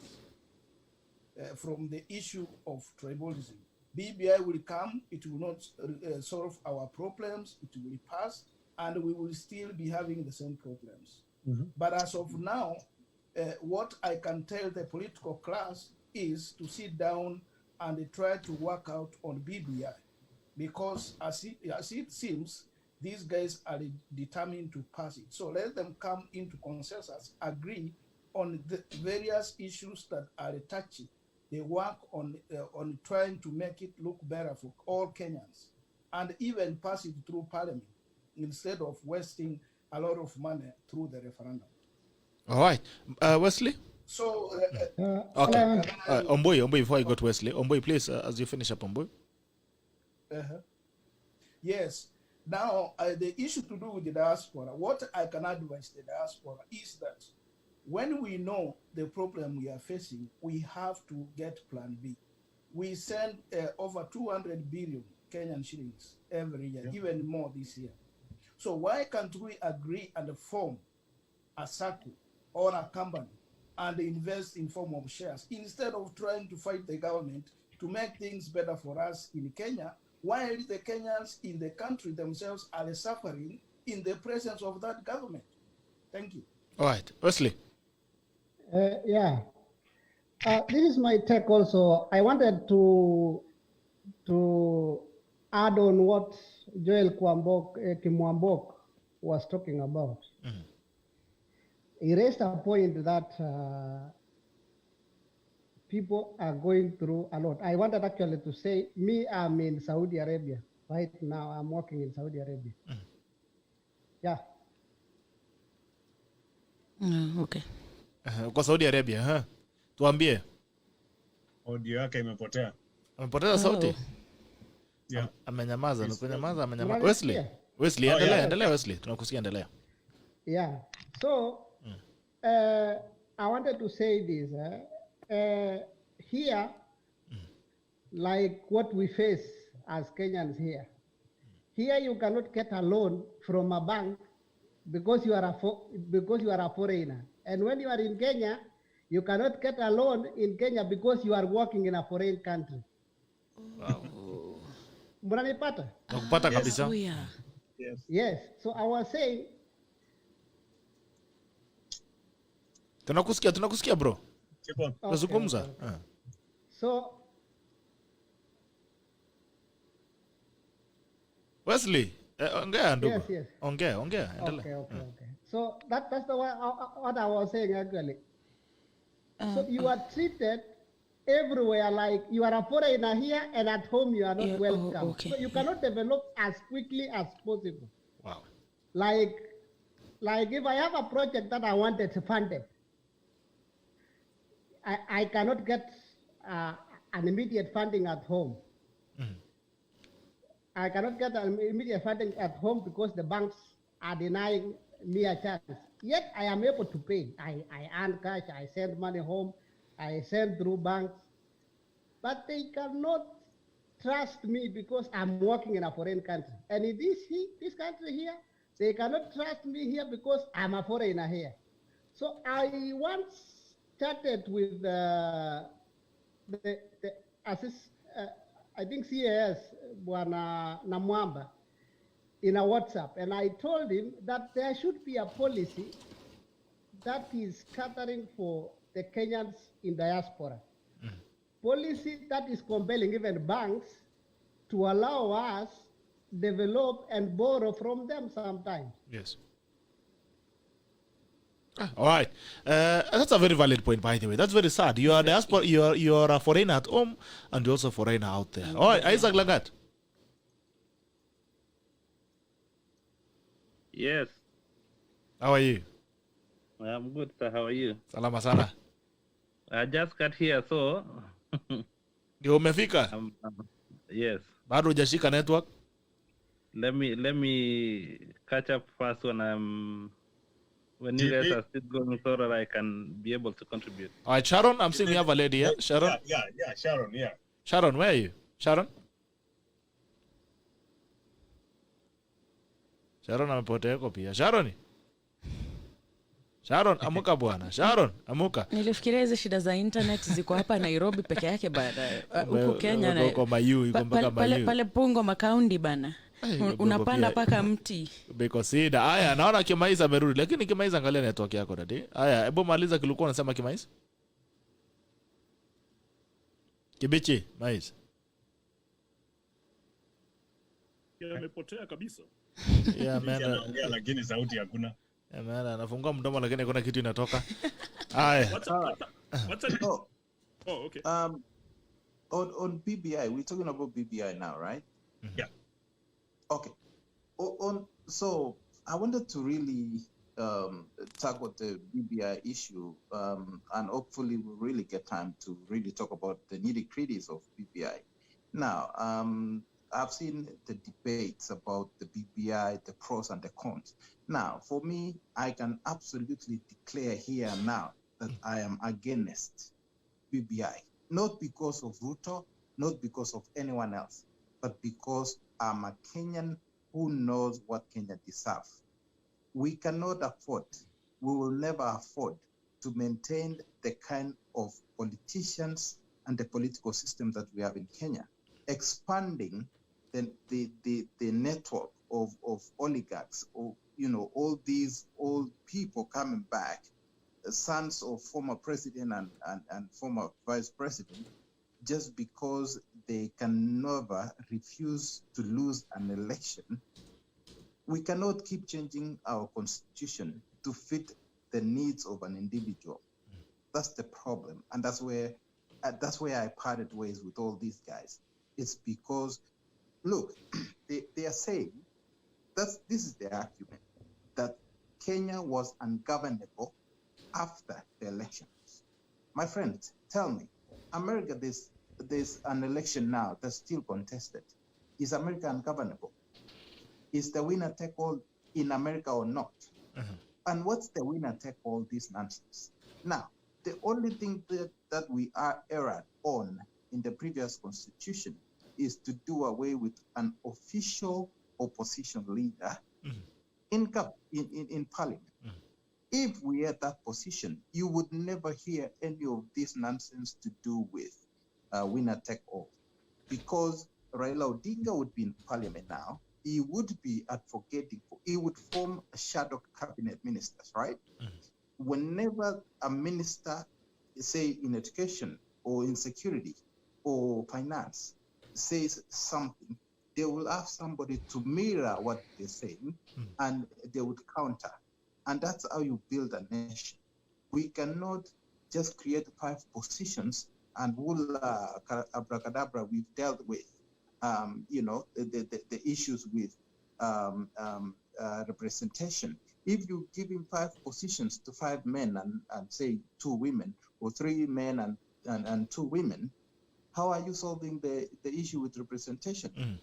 from the issue of tribalism. BBI will come, it will not solve our problems, it will pass, and we will still be having the same problems. But as of now, what I can tell the political class is to sit down and try to work out on BBI, because as it seems, these guys are determined to pass it. So let them come into consensus, agree on the various issues that are touchy. They work on trying to make it look better for all Kenyans, and even pass it through parliament instead of wasting a lot of money through the referendum. All right. Wesley? So, okay. Omboy, before I go to Wesley. Omboy, please, as you finish up, Omboy. Yes. Now, the issue to do with the diaspora, what I can advise the diaspora is that when we know the problem we are facing, we have to get plan B. We send over 200 billion Kenyan shillings every year, even more this year. So why can't we agree and form a circle or a company and invest in form of shares instead of trying to fight the government to make things better for us in Kenya, while the Kenyans in the country themselves are suffering in the presence of that government? Thank you. All right. Wesley? This is my take also. I wanted to add on what Joel Kimwambok was talking about. He raised a point that people are going through a lot. I wanted actually to say, I'm in Saudi Arabia. Right now, I'm working in Saudi Arabia. Okay. Kwa Saudi Arabia, tuambie. Audio yake imepotea. Amepoteza sauti? Yeah. Amenyamaza, amenyamaza. Wesley, endelea Wesley. Tunakusikia, endelea. Yeah. So, I wanted to say this. Here, like what we face as Kenyans here. Here you cannot get a loan from a bank because you are a foreigner. And when you are in Kenya, you cannot get a loan in Kenya because you are working in a foreign country. Wow. Mnanipata? Nakupata kabisa. Oh, yeah. Yes. So I was saying. Tunakusikia bro. Keep on. Nazungumza. So Wesley, ongea ndugu. Yes. Ongea, endelea. Okay. So that's the one, what I was saying actually. So you are treated everywhere like you are a foreigner here, and at home you are not welcome. Okay. So you cannot develop as quickly as possible. Wow. Like if I have a project that I wanted funded, I cannot get an immediate funding at home. I cannot get an immediate funding at home because the banks are denying me a chance. Yet I am able to pay. I earn cash, I send money home, I send through banks. But they cannot trust me because I'm working in a foreign country. And in this country here, they cannot trust me here because I'm a foreigner here. So I once chatted with the I think CAS, Bwana Namwamba, in a WhatsApp, and I told him that there should be a policy that is catering for the Kenyans in diaspora. Policy that is compelling even banks to allow us develop and borrow from them sometimes. Yes. All right. That's a very valid point, by the way. That's very sad. You are diaspora. You are a foreigner at home, and you're also a foreigner out there. All right, Isaac Lagat. Yes. How are you? I'm good, sir. How are you? Salama sana. I just got here, so. Ndio umefika? Yes. Bado hujashika network? Let me catch up first when you guys are still going so that I can be able to contribute. All right, Sharon, I'm seeing we have a lady here. Sharon? Yeah, Sharon, yeah. Sharon, where are you? Sharon? Sharon amepotea pia. Sharon? Sharon, amuka bwana. Sharon, amuka. Nilifikiria hizi shida za internet ziko hapa Nairobi peke yake bana. Huko Kenya na Uko Mayu, iko mpaka Mayu. pale Pungo Makaundi bana. Unapanda paka mti. Beko sida. Haya, naona Kimaiza amerudi, lakini Kimaiza angalia network yako dadi. Haya, hebu maliza kilikuwa unasema Kimaiza. Kibichi, Mais. Yamepotea kabisa. Yeah, man. Anaongea lakini sauti hakuna. Yeah, man, anafungua mdomo lakini hakuna kitu inatoka. Haya. Okay. On BBI, we're talking about BBI now, right? Yeah. Okay. So I wanted to really tackle the BBI issue, and hopefully we'll really get time to really talk about the nitty-gritties of BBI. Now, I've seen the debates about the BBI, the pros and the cons. Now, for me, I can absolutely declare here and now that I am against BBI, not because of Ruto, not because of anyone else, but because I'm a Kenyan who knows what Kenya deserves. We cannot afford, we will never afford to maintain the kind of politicians and the political system that we have in Kenya, expanding the network of oligarchs, or all these old people coming back, sons of former president and former vice president, just because they can never refuse to lose an election. We cannot keep changing our constitution to fit the needs of an individual. That's the problem, and that's where I parted ways with all these guys. It's because, look, they are saying this is the argument, that Kenya was ungovernable after the elections. My friends, tell me, America, there's an election now that's still contested. Is America ungovernable? Is the winner take all in America or not? And what's the winner take all this nonsense? Now, the only thing that we are erred on in the previous constitution is to do away with an official opposition leader in parliament. If we had that position, you would never hear any of this nonsense to do with winner take all, because Raila Odinga would be in parliament now. He would be advocating for, he would form a shadow cabinet ministers, right? Whenever a minister, say in education or in security or finance, says something, they will ask somebody to mirror what they're saying, and they would counter. And that's how you build a nation. We cannot just create 5 positions and abracadabra. We've dealt with, the issues with representation. If you're giving 5 positions to 5 men and say 2 women, or 3 men and 2 women, how are you solving the issue with representation?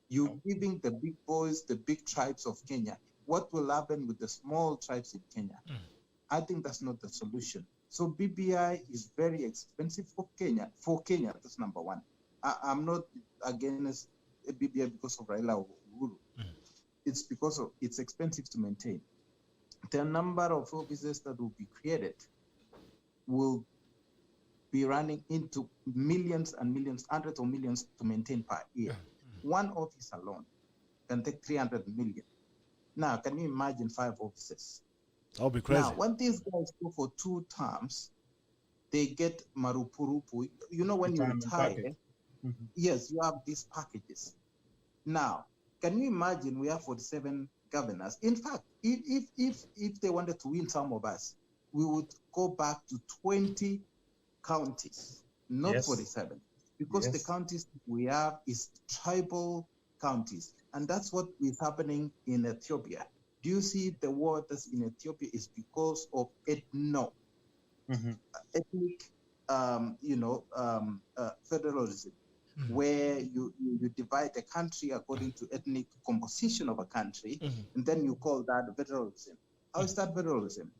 You're giving the big boys, the big tribes of Kenya. What will happen with the small tribes in Kenya? I think that's not the solution. So BBI is very expensive for Kenya. For Kenya, that's number one. I'm not against BBI because of Raila or Uhuru. It's because it's expensive to maintain. The number of offices that will be created will be running into millions and millions, hundreds of millions to maintain per year. One office alone can take 300 million. Now, can you imagine 5 offices? That'll be crazy. Now, when these guys go for 2 terms, they get marupurupu. You know, when you retire, yes, you have these packages. Now, can you imagine we have 47 governors? In fact, if they wanted to win some of us, we would go back to 20 counties, not 47, because the counties we have is tribal counties. And that's what is happening in Ethiopia. Do you see the war that's in Ethiopia is because of ethnic, federalism, where you divide the country according to ethnic composition of a country, and then you call that federalism. How is that federalism?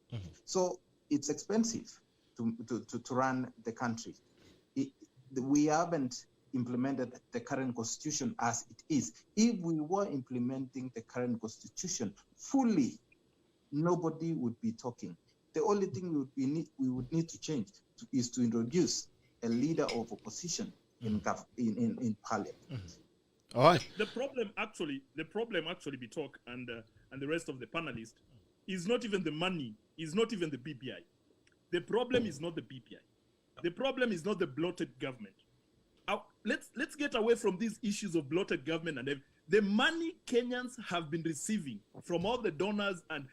So it's expensive to run the country. We haven't implemented the current constitution as it is. If we were implementing the current constitution fully, nobody would be talking. The only thing we would need to change is to introduce a leader of opposition in parliament. All right. The problem actually, Bitok and the rest of the panelists, is not even the money, is not even the BBI. The problem is not the BBI. The problem is not the bloated government. Let's get away from these issues of bloated government and the money Kenyans have been receiving from all the donors and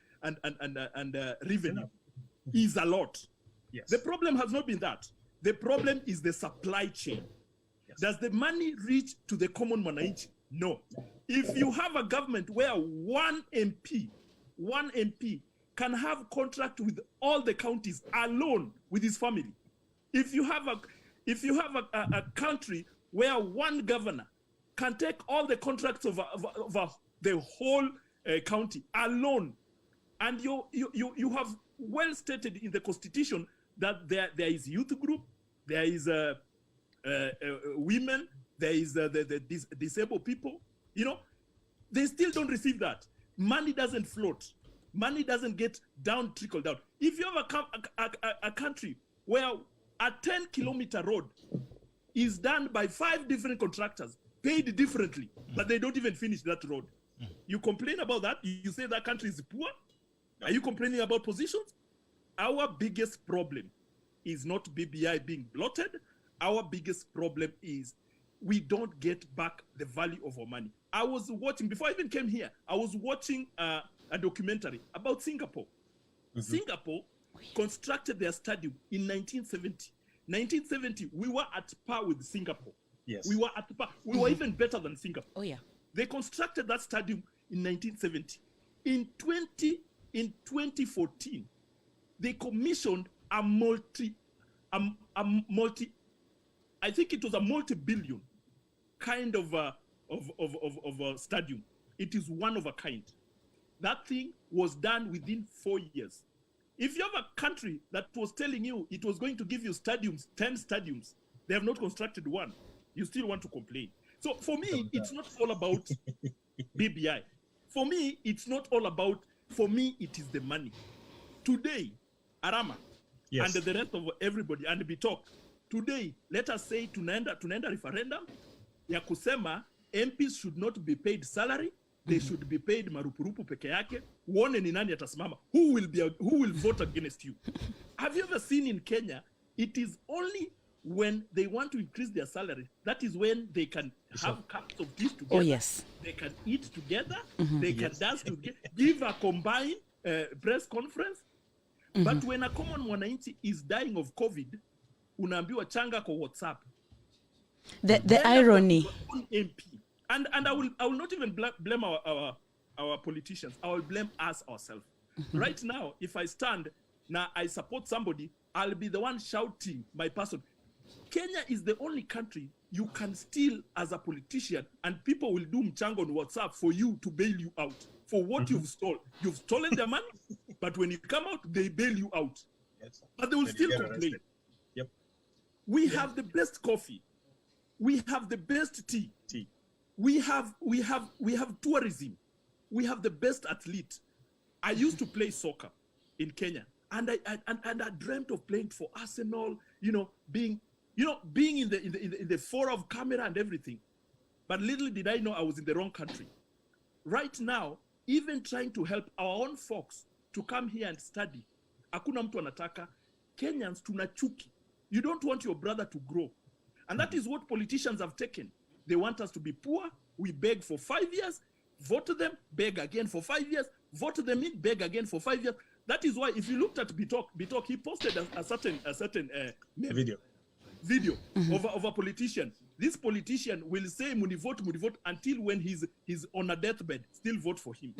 revenue is a lot. Yes. The problem has not been that. The problem is the supply chain. Yes. Does the money reach to the common mananchi? No. If you have a government where one MP can have contract with all the counties alone with his family, if you have a country where one governor can take all the contracts of the whole county alone, and you have well stated in the constitution that there is youth group, there is women, there is the disabled people, they still don't receive that. Money doesn't float. Money doesn't get trickle down. If you have a country where a 10-kilometer road is done by 5 different contractors, paid differently, but they don't even finish that road, you complain about that? You say that country is poor? Are you complaining about positions? Our biggest problem is not BBI being bloated. Our biggest problem is we don't get back the value of our money. I was watching, before I even came here, I was watching a documentary about Singapore. Singapore constructed their stadium in 1970. 1970, we were at par with Singapore. Yes. We were at par. We were even better than Singapore. Oh, yeah. They constructed that stadium in 1970. In 2014, they commissioned a multi, I think it was a multi-billion kind of a stadium. It is one of a kind. That thing was done within 4 years. If you have a country that was telling you it was going to give you stadiums, 10 stadiums, they have not constructed one, you still want to complain. So for me, it's not all about BBI. For me, it's not all about, for me, it is the money. Today, Arama, Yes. and the rest of everybody, and Bitok, today, let us say tunaenda referendum ya kusema MPs should not be paid salary, they should be paid marupurupu peke yake. Uone ni nani atasimama. Who will vote against you? Have you ever seen in Kenya, it is only when they want to increase their salary, that is when they can have cups of tea together. Oh, yes. They can eat together, they can dance together, give a combined press conference. But when a common mwananchi is dying of COVID, unaambiwa changa kwa WhatsApp. The irony. MP. And I will not even blame our politicians. I will blame us ourselves. Right now, if I stand, now I support somebody, I'll be the one shouting my person. Kenya is the only country you can steal as a politician and people will do mchango on WhatsApp for you to bail you out for what you've stolen. You've stolen their money, but when you come out, they bail you out. Yes. But they will Then you still get complain. arrested. Yep. We have the best coffee. We have the best tea. We have tourism. We have the best athlete. I used to play soccer in Kenya, and I dreamt of playing for Arsenal. Being in the fore of camera and everything. But little did I know I was in the wrong country. Right now, even trying to help our own folks to come here and study, hakuna mtu anataka. Kenyans tunachuki. You don't want your brother to grow. And that is what politicians have taken. They want us to be poor. We beg for 5 years, vote them, beg again for 5 years, vote them in, beg again for 5 years. That is why if you looked at Bitok, he posted a certain video of a politician. This politician will say muni vote until when he's on a deathbed, still vote for him.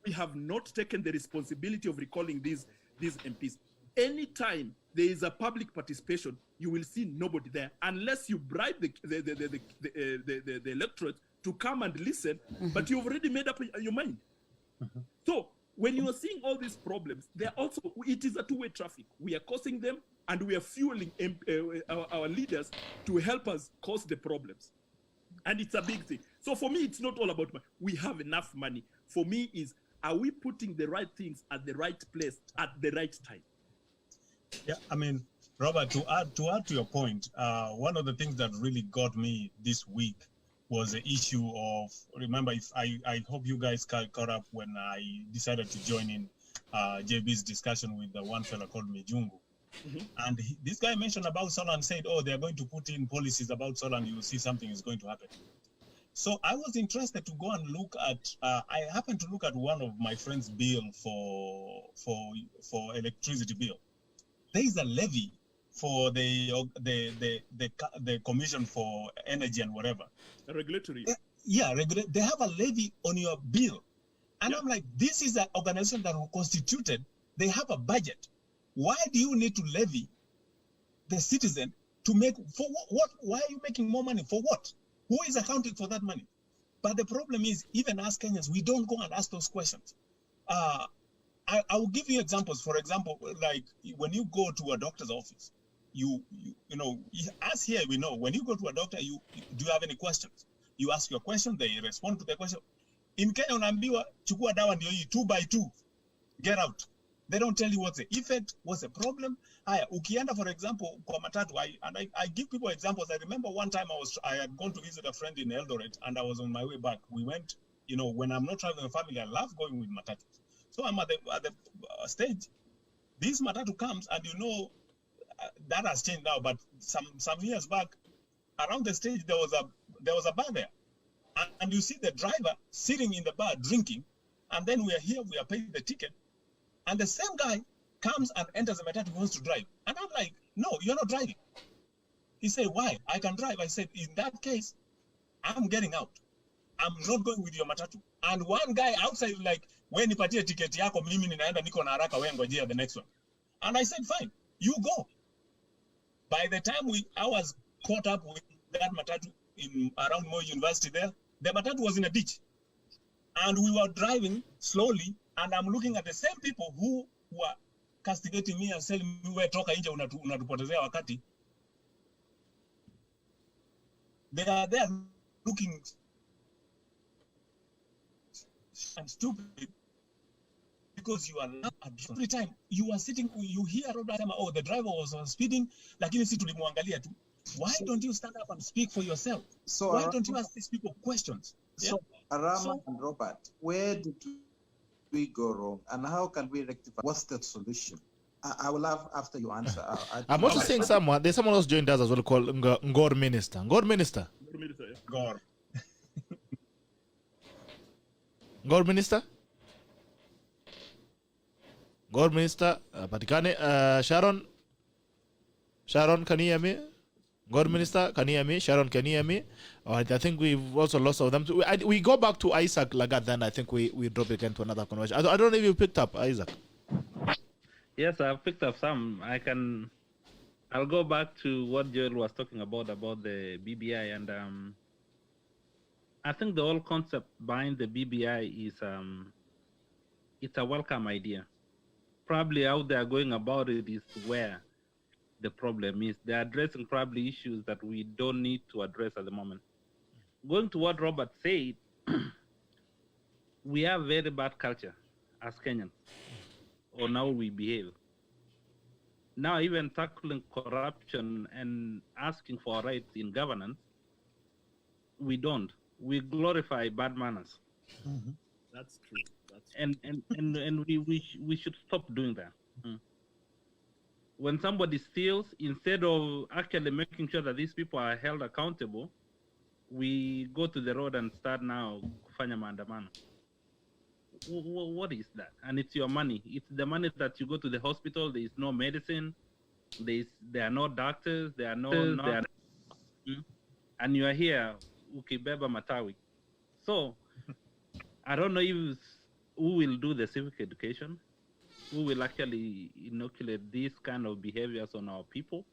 We have not taken the responsibility of recalling these MPs. Anytime there is a public participation, you will see nobody there unless you bribe the electorate to come and listen. But you've already made up your mind. So when you are seeing all these problems, it is a two-way traffic. We are causing them, and we are fueling our leaders to help us cause the problems. And it's a big thing. So for me, it's not all about money. We have enough money. For me, is are we putting the right things at the right place at the right time? Yeah, I mean, Robert, to add to your point, one of the things that really got me this week was the issue of, remember, if I hope you guys caught up when I decided to join in JB's discussion with the one fella called Mejungu. And this guy mentioned about solar and said, oh, they're going to put in policies about solar and you'll see something is going to happen. So I was interested to go and look at, I happened to look at one of my friend's bill for electricity bill. There is a levy for the Commission for Energy and whatever. The regulatory. They have a levy on your bill. And I'm like, this is an organization that was constituted. They have a budget. Why do you need to levy the citizen to make, for what? Why are you making more money? For what? Who is accounting for that money? But the problem is, even as Kenyans, we don't go and ask those questions. I will give you examples. For example, like when you go to a doctor's office, you know, as here we know, when you go to a doctor, do you have any questions? You ask your question, they respond to the question. In Kenya, unaambiwa chukua dawa ndio hii 2 by 2, get out. They don't tell you what's the effect, what's the problem. Ukienda, for example, kwa matatu, I give people examples. I remember one time I had gone to visit a friend in Eldoret, and I was on my way back. We went, you know, when I'm not traveling with family, I love going with matatu. So I'm at the stage. This matatu comes, and you know, that has changed now. But some years back, around the stage there was a bar there, and you see the driver sitting in the bar drinking, and then we are here, we are paying the ticket. And the same guy comes and enters the matatu, wants to drive. And I'm like, no, you're not driving. He said, why? I can drive. I said, in that case, I'm getting out. I'm not going with your matatu. And one guy outside like, when nipatie ticket yako, mimi ninaenda niko na haraka, wewe ngojea the next one. And I said, fine, you go. By the time I was caught up with that matatu around Moi University there, the matatu was in a ditch. And we were driving slowly, and I'm looking at the same people who were castigating me and saying, wewe toka nje unatupotezea wakati. They are there looking and stupid because you are not every time you are sitting, you hear all the time, oh, the driver was speeding, lakini si tulimwangalia tu. Why don't you stand up and speak for yourself? So why don't you ask these people questions? So, Arama and Robert, where did we go wrong, and how can we rectify? What's the solution? I will have after you answer. I'm also saying there's someone else joined us as well called Ngor Minister. Ngor Minister. Ngor. Ngor Minister. Ngor Minister. Patikane. Sharon, can you hear me? God Minister, can you hear me? Sharon, can you hear me? All right, I think we've also lost of them. We go back to Isaac Lagat, then I think we drop again to another conversation. I don't know if you picked up, Isaac. Yes, I've picked up some. I'll go back to what Joel was talking about the BBI, and I think the whole concept behind the BBI is it's a welcome idea. Probably how they are going about it is where the problem is. They're addressing probably issues that we don't need to address at the moment. Going to what Robert said, we have very bad culture as Kenyans, or how we behave. Now even tackling corruption and asking for rights in governance, we don't. We glorify bad manners. Mm-hmm. That's true. And we should stop doing that. Mm. When somebody steals, instead of actually making sure that these people are held accountable, we go to the road and start now kufanya maandamano. What is that? And it's your money. It's the money that you go to the hospital. There is no medicine. There are no doctors. There are no nurses. And you are here, ukibeba matawi. So I don't know who will do the civic education, who will actually inoculate these kind of behaviors on our people.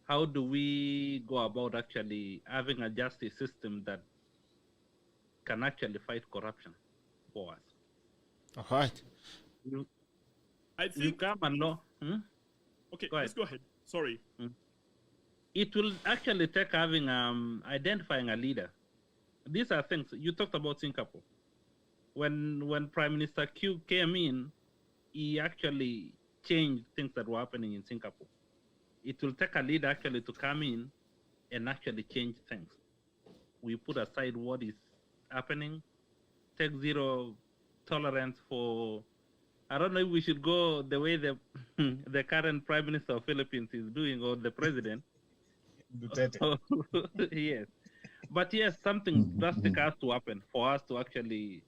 How do we go about actually having a justice system that can actually fight corruption for us? All right. I think you come and know. Okay, let's go ahead. Sorry. It will actually take having identifying a leader. These are things you talked about Singapore. when Prime Minister Q came in, he actually changed things that were happening in Singapore. It will take a leader actually to come in and actually change things. We put aside what is happening, take zero tolerance for. I don't know if we should go the way the the current Prime Minister of Philippines is doing, or the president. Yes, but yes, something drastic has to happen for us to actually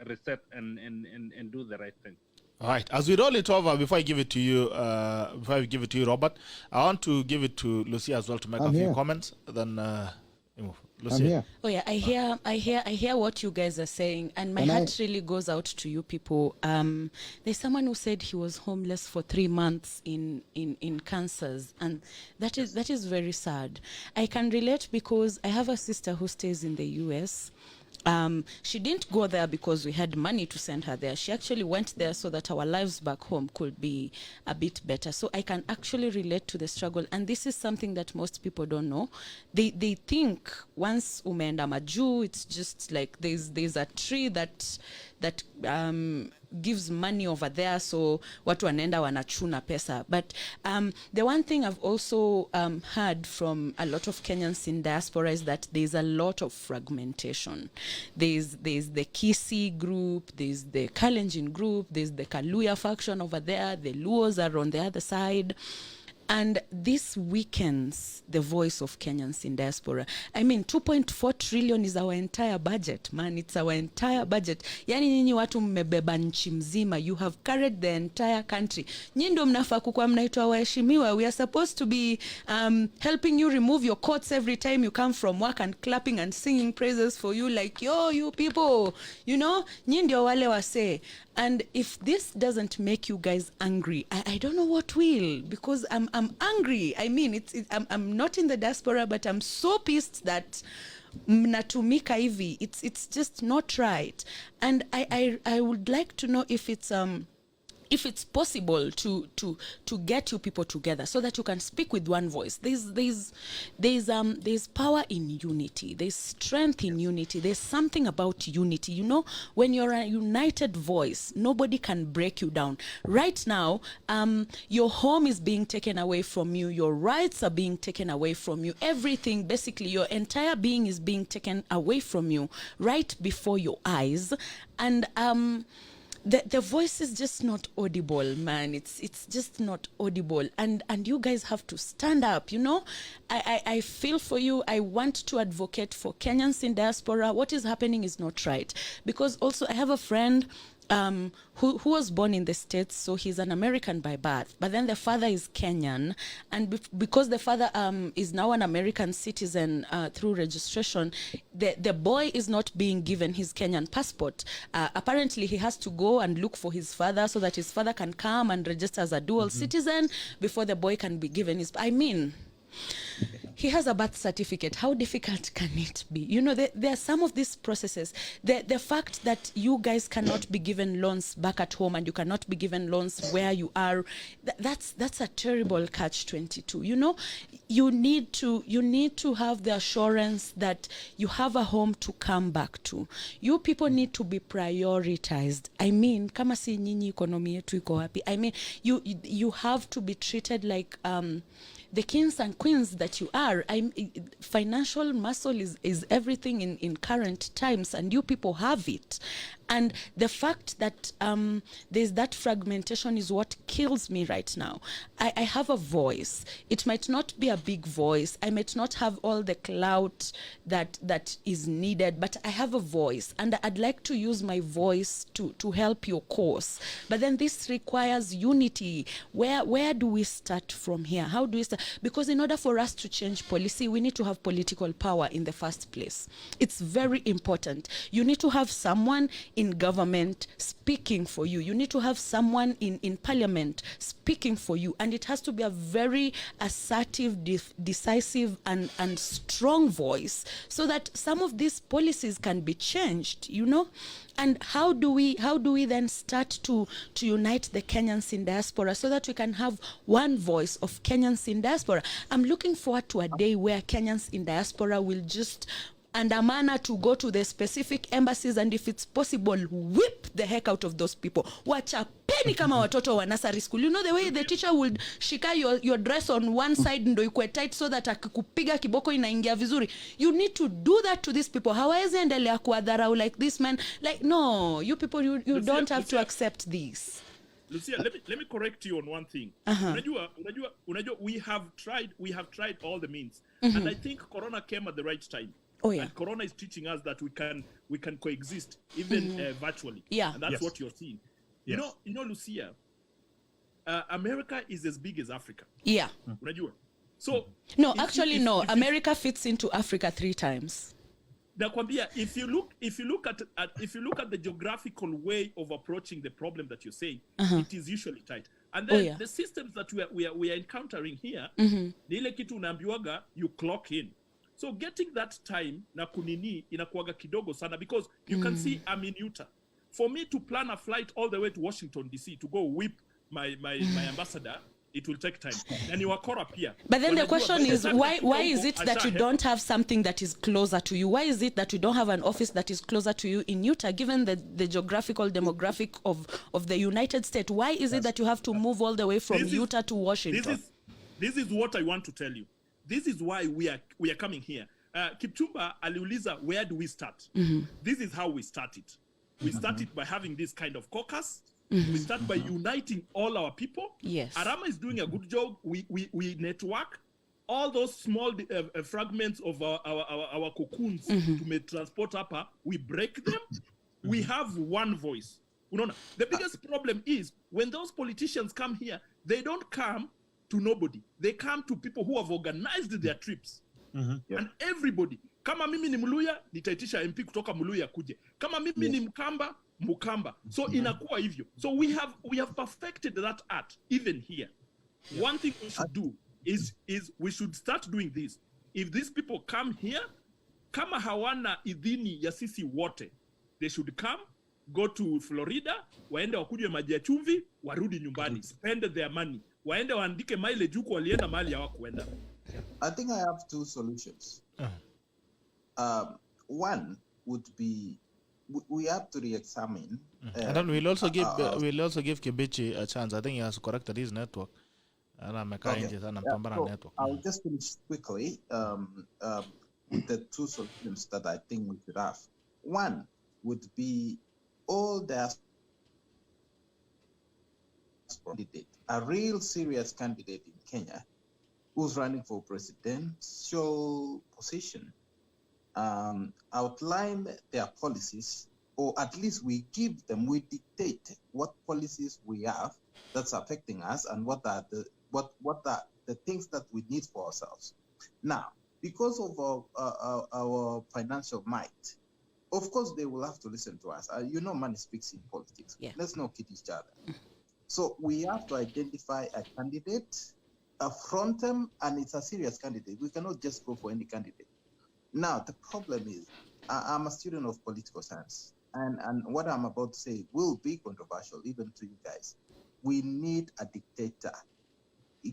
reset and do the right thing. All right. As we roll it over, before I give it to you, Robert, I want to give it to Lucia as well to make a few comments. Then, Lucia. Oh yeah, I hear what you guys are saying, and my heart really goes out to you people. There's someone who said he was homeless for 3 months in Kansas, and that is very sad. I can relate because I have a sister who stays in the US. She didn't go there because we had money to send her there. She actually went there so that our lives back home could be a bit better. So I can actually relate to the struggle. And this is something that most people don't know. They think once umeenda maju, it's just like there's a tree that gives money over there, so watu wanaenda wanachuna pesa. But the one thing I've also heard from a lot of Kenyans in diaspora is that there's a lot of fragmentation. There's the Kisii group, there's the Kalenjin group, there's the Kaluya faction over there, the Luos are on the other side. And this weakens the voice of Kenyans in diaspora. I mean, 2.4 trillion is our entire budget, man. It's our entire budget. Yani nyinyi watu mmebeba nchi mzima. You have carried the entire country. Nyinyi ndio mnafaa kukuwa mnaitwa waheshimiwa. We are supposed to be helping you remove your coats every time you come from work and clapping and singing praises for you like, yo, you people. You know, nyinyi ndio wale wasee. And if this doesn't make you guys angry, I don't know what will, because I'm angry. I mean, I'm not in the diaspora, but I'm so pissed that mnatumika hivi. It's just not right. And I would like to know if it's possible to get you people together so that you can speak with one voice. There's power in unity. There's strength in unity. There's something about unity. You know, when you're a united voice, nobody can break you down. Right now, your home is being taken away from you. Your rights are being taken away from you. Everything, basically, your entire being is being taken away from you right before your eyes. And the voice is just not audible, man. It's just not audible. And you guys have to stand up, you know? I feel for you. I want to advocate for Kenyans in diaspora. What is happening is not right. Because also I have a friend who was born in the States, so he's an American by birth, but then the father is Kenyan, and because the father is now an American citizen through registration, the boy is not being given his Kenyan passport. Apparently he has to go and look for his father so that his father can come and register as a dual citizen before the boy can be given his, I mean, he has a birth certificate. How difficult can it be? You know, there are some of these processes. The fact that you guys cannot be given loans back at home and you cannot be given loans where you are, that's a terrible catch-22. You know, you need to have the assurance that you have a home to come back to. You people need to be prioritized. I mean, kama si nyinyi ekonomi yetu iko wapi? I mean, you have to be treated like the kings and queens that you are. Financial muscle is everything in current times, and you people have it. And the fact that there's that fragmentation is what kills me right now. I have a voice. It might not be a big voice. I might not have all the clout that is needed, but I have a voice, and I'd like to use my voice to help your cause. But then this requires unity. Where do we start from here? How do we start? Because in order for us to change policy, we need to have political power in the first place. It's very important. You need to have someone in government speaking for you. You need to have someone in parliament speaking for you. And it has to be a very assertive, decisive, and strong voice so that some of these policies can be changed, you know? And how do we then start to unite the Kenyans in diaspora so that we can have one voice of Kenyans in diaspora? I'm looking forward to a day where Kenyans in diaspora will just andamana to go to the specific embassies, and if it's possible, whip the heck out of those people. Wachapeni kama watoto wa nursery school. You know the way the teacher would shika your dress on one side ndo ikue tight so that akikupiga kiboko inaingia vizuri. You need to do that to these people. Hawezi endelea kuwadharau like this, man. Like, no, you people, you Lucia, don't have to Lucia. accept this. Lucia, let me correct you on one thing. Unajua, we have tried all the means, and I think Corona came at the right time. Oh yeah. And Corona is teaching us that we can coexist even virtually. Yeah. And that's what you're seeing. Yes. You know, Lucia. America is as big as Africa. Yeah. Unajua. So no, actually, no. America fits into Africa 3 times. Nakwambia, if you look at the geographical way of approaching the problem that you're saying, it is usually tight. And then the systems that we are encountering here, ni ile kitu unaambiwaga you clock in. So getting that time na kunini inakuwaga kidogo sana, because you can see I'm in Utah. For me to plan a flight all the way to Washington DC to go whip my ambassador, it will take time. And you are caught up here. But then the question is, why is it that you don't have something that is closer to you? Why is it that you don't have an office that is closer to you in Utah, given the geographical demographic of the United States? Why is it that you have to move all the way from Utah to Washington? This is what I want to tell you. This is why we are coming here. Kipchumba aliuliza, where do we start? This is how we started. We started by having this kind of caucus. We start by uniting all our people. Yes. Arama is doing a good job. We network all those small fragments of our cocoons to transport up. We break them. We have one voice. The biggest problem is when those politicians come here, they don't come to nobody. They come to people who have organized their trips. And everybody. Kama mimi ni Mluya, nitaitisha MP kutoka Mluya kuje. Kama mimi ni Mkamba, Mukamba. So inakuwa hivyo. So we have perfected that art even here. One thing we should do is we should start doing this. If these people come here, kama hawana idhini ya sisi wote, they should come, go to Florida, waende wakujwe maji ya chumvi, warudi nyumbani, spend their money. Waende waandike mileage huko walienda mahali hawakuenda. I think I have 2 solutions. One would be we have to re-examine. And then we'll also give Kibichi a chance. I think he has corrected his network. Network. I'll just finish quickly with the 2 solutions that I think we should have. One would be all the candidate, a real serious candidate in Kenya who's running for presidential position, outline their policies, or at least we give them, we dictate what policies we have that's affecting us and what are the things that we need for ourselves. Now, because of our financial might, of course they will have to listen to us. Money speaks in politics. Yeah. Let's not kid each other. So we have to identify a candidate, affront them, and it's a serious candidate. We cannot just go for any candidate. Now, the problem is, I'm a student of political science, and what I'm about to say will be controversial, even to you guys. We need a dictator.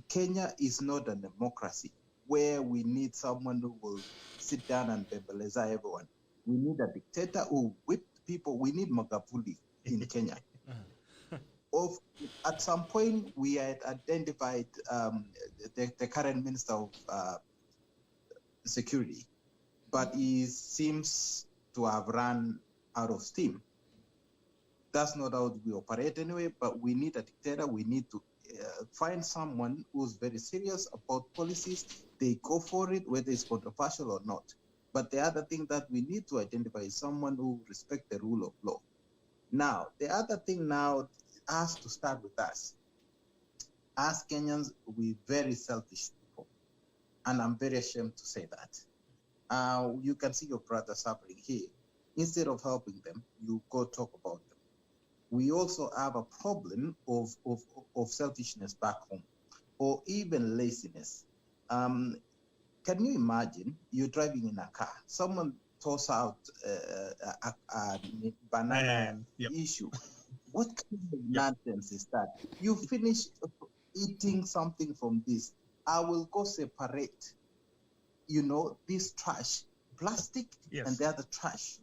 Kenya is not a democracy where we need someone who will sit down and bembeleza everyone. We need a dictator who whip people. We need Magufuli in Kenya. At some point, we had identified the current Minister of Security, but he seems to have run out of steam. That's not how we operate anyway, but we need a dictator. We need to find someone who's very serious about policies. They go for it, whether it's controversial or not. But the other thing that we need to identify is someone who respects the rule of law. Now, the other thing now has to start with us. As Kenyans, we're very selfish people. And I'm very ashamed to say that. You can see your brothers suffering here. Instead of helping them, you go talk about them. We also have a problem of selfishness back home, or even laziness. Can you imagine you're driving in a car, someone toss out a banana issue? What kind of nonsense is that? You finish eating something from this. I will go separate, this trash, plastic, Yes. and they're the trash.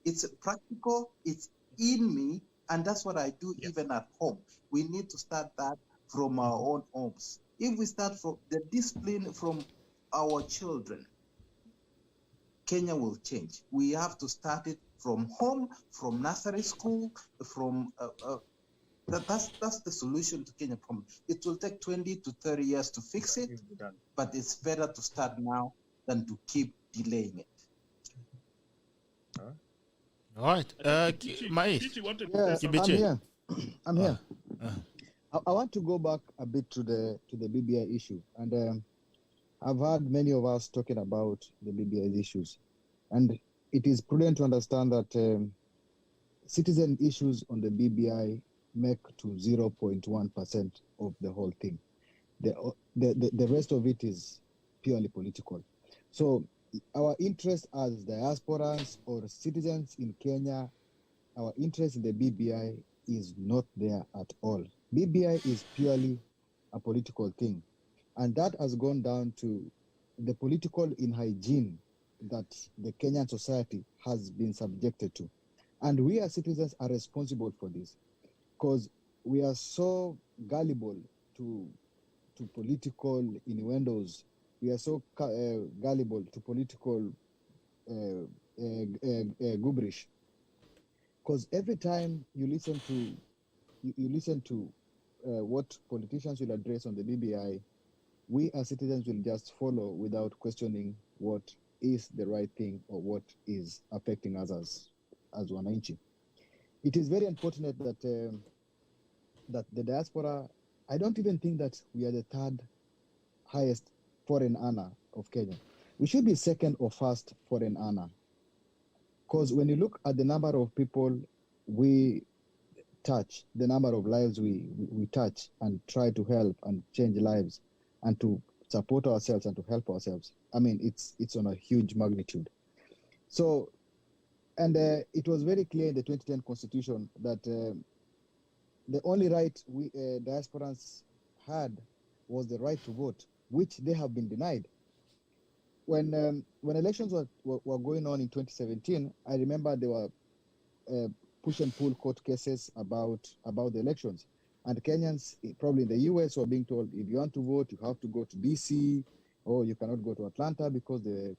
It's practical, it's in me, and that's what I do even at home. We need to start that from our own homes. If we start from the discipline from our children, Kenya will change. We have to start it from home, from nursery school, from that's the solution to Kenya problem. It will take 20 to 30 years to fix it, but it's better to start now than to keep delaying it. All right. Mais. Kichi wanted to Yeah, say I'm Kibiche. here. I'm here. I want to go back a bit to the BBI issue, and I've heard many of us talking about the BBI issues, and it is prudent to understand that citizen issues on the BBI make to 0.1% of the whole thing. The rest of it is purely political. So our interest as diasporans or citizens in Kenya, our interest in the BBI is not there at all. BBI is purely a political thing. And that has gone down to the political inhygiene that the Kenyan society has been subjected to. And we as citizens are responsible for this because we are so gullible to political innuendos. We are so gullible to political gibberish. Because every time you listen to what politicians will address on the BBI, we as citizens will just follow without questioning what is the right thing or what is affecting us as wananchi. It is very unfortunate that that the diaspora, I don't even think that we are the third highest foreign earner of Kenya. We should be second or first foreign earner. Because when you look at the number of people we touch, the number of lives we touch and try to help and change lives and to support ourselves and to help ourselves, I mean, it's on a huge magnitude. So, and it was very clear in the 2010 Constitution that the only right we diasporans had was the right to vote, which they have been denied. When elections were going on in 2017, I remember there were push and pull court cases about the elections, and Kenyans, probably in the US, were being told if you want to vote, you have to go to DC, or you cannot go to Atlanta because the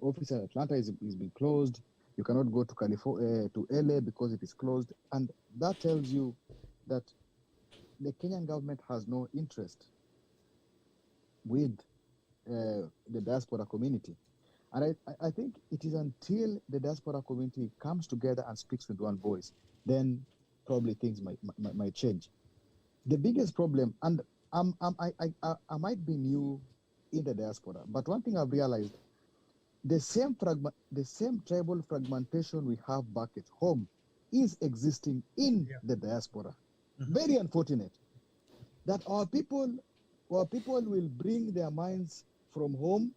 office in Atlanta is being closed. You cannot go to California to LA because it is closed, and that tells you that the Kenyan government has no interest with the diaspora community. And I think it is until the diaspora community comes together and speaks with one voice, then probably things might change. The biggest problem, and I might be new in the diaspora, but one thing I've realized, the same tribal fragmentation we have back at home is existing in the diaspora. Very unfortunate that our people will bring their minds from home,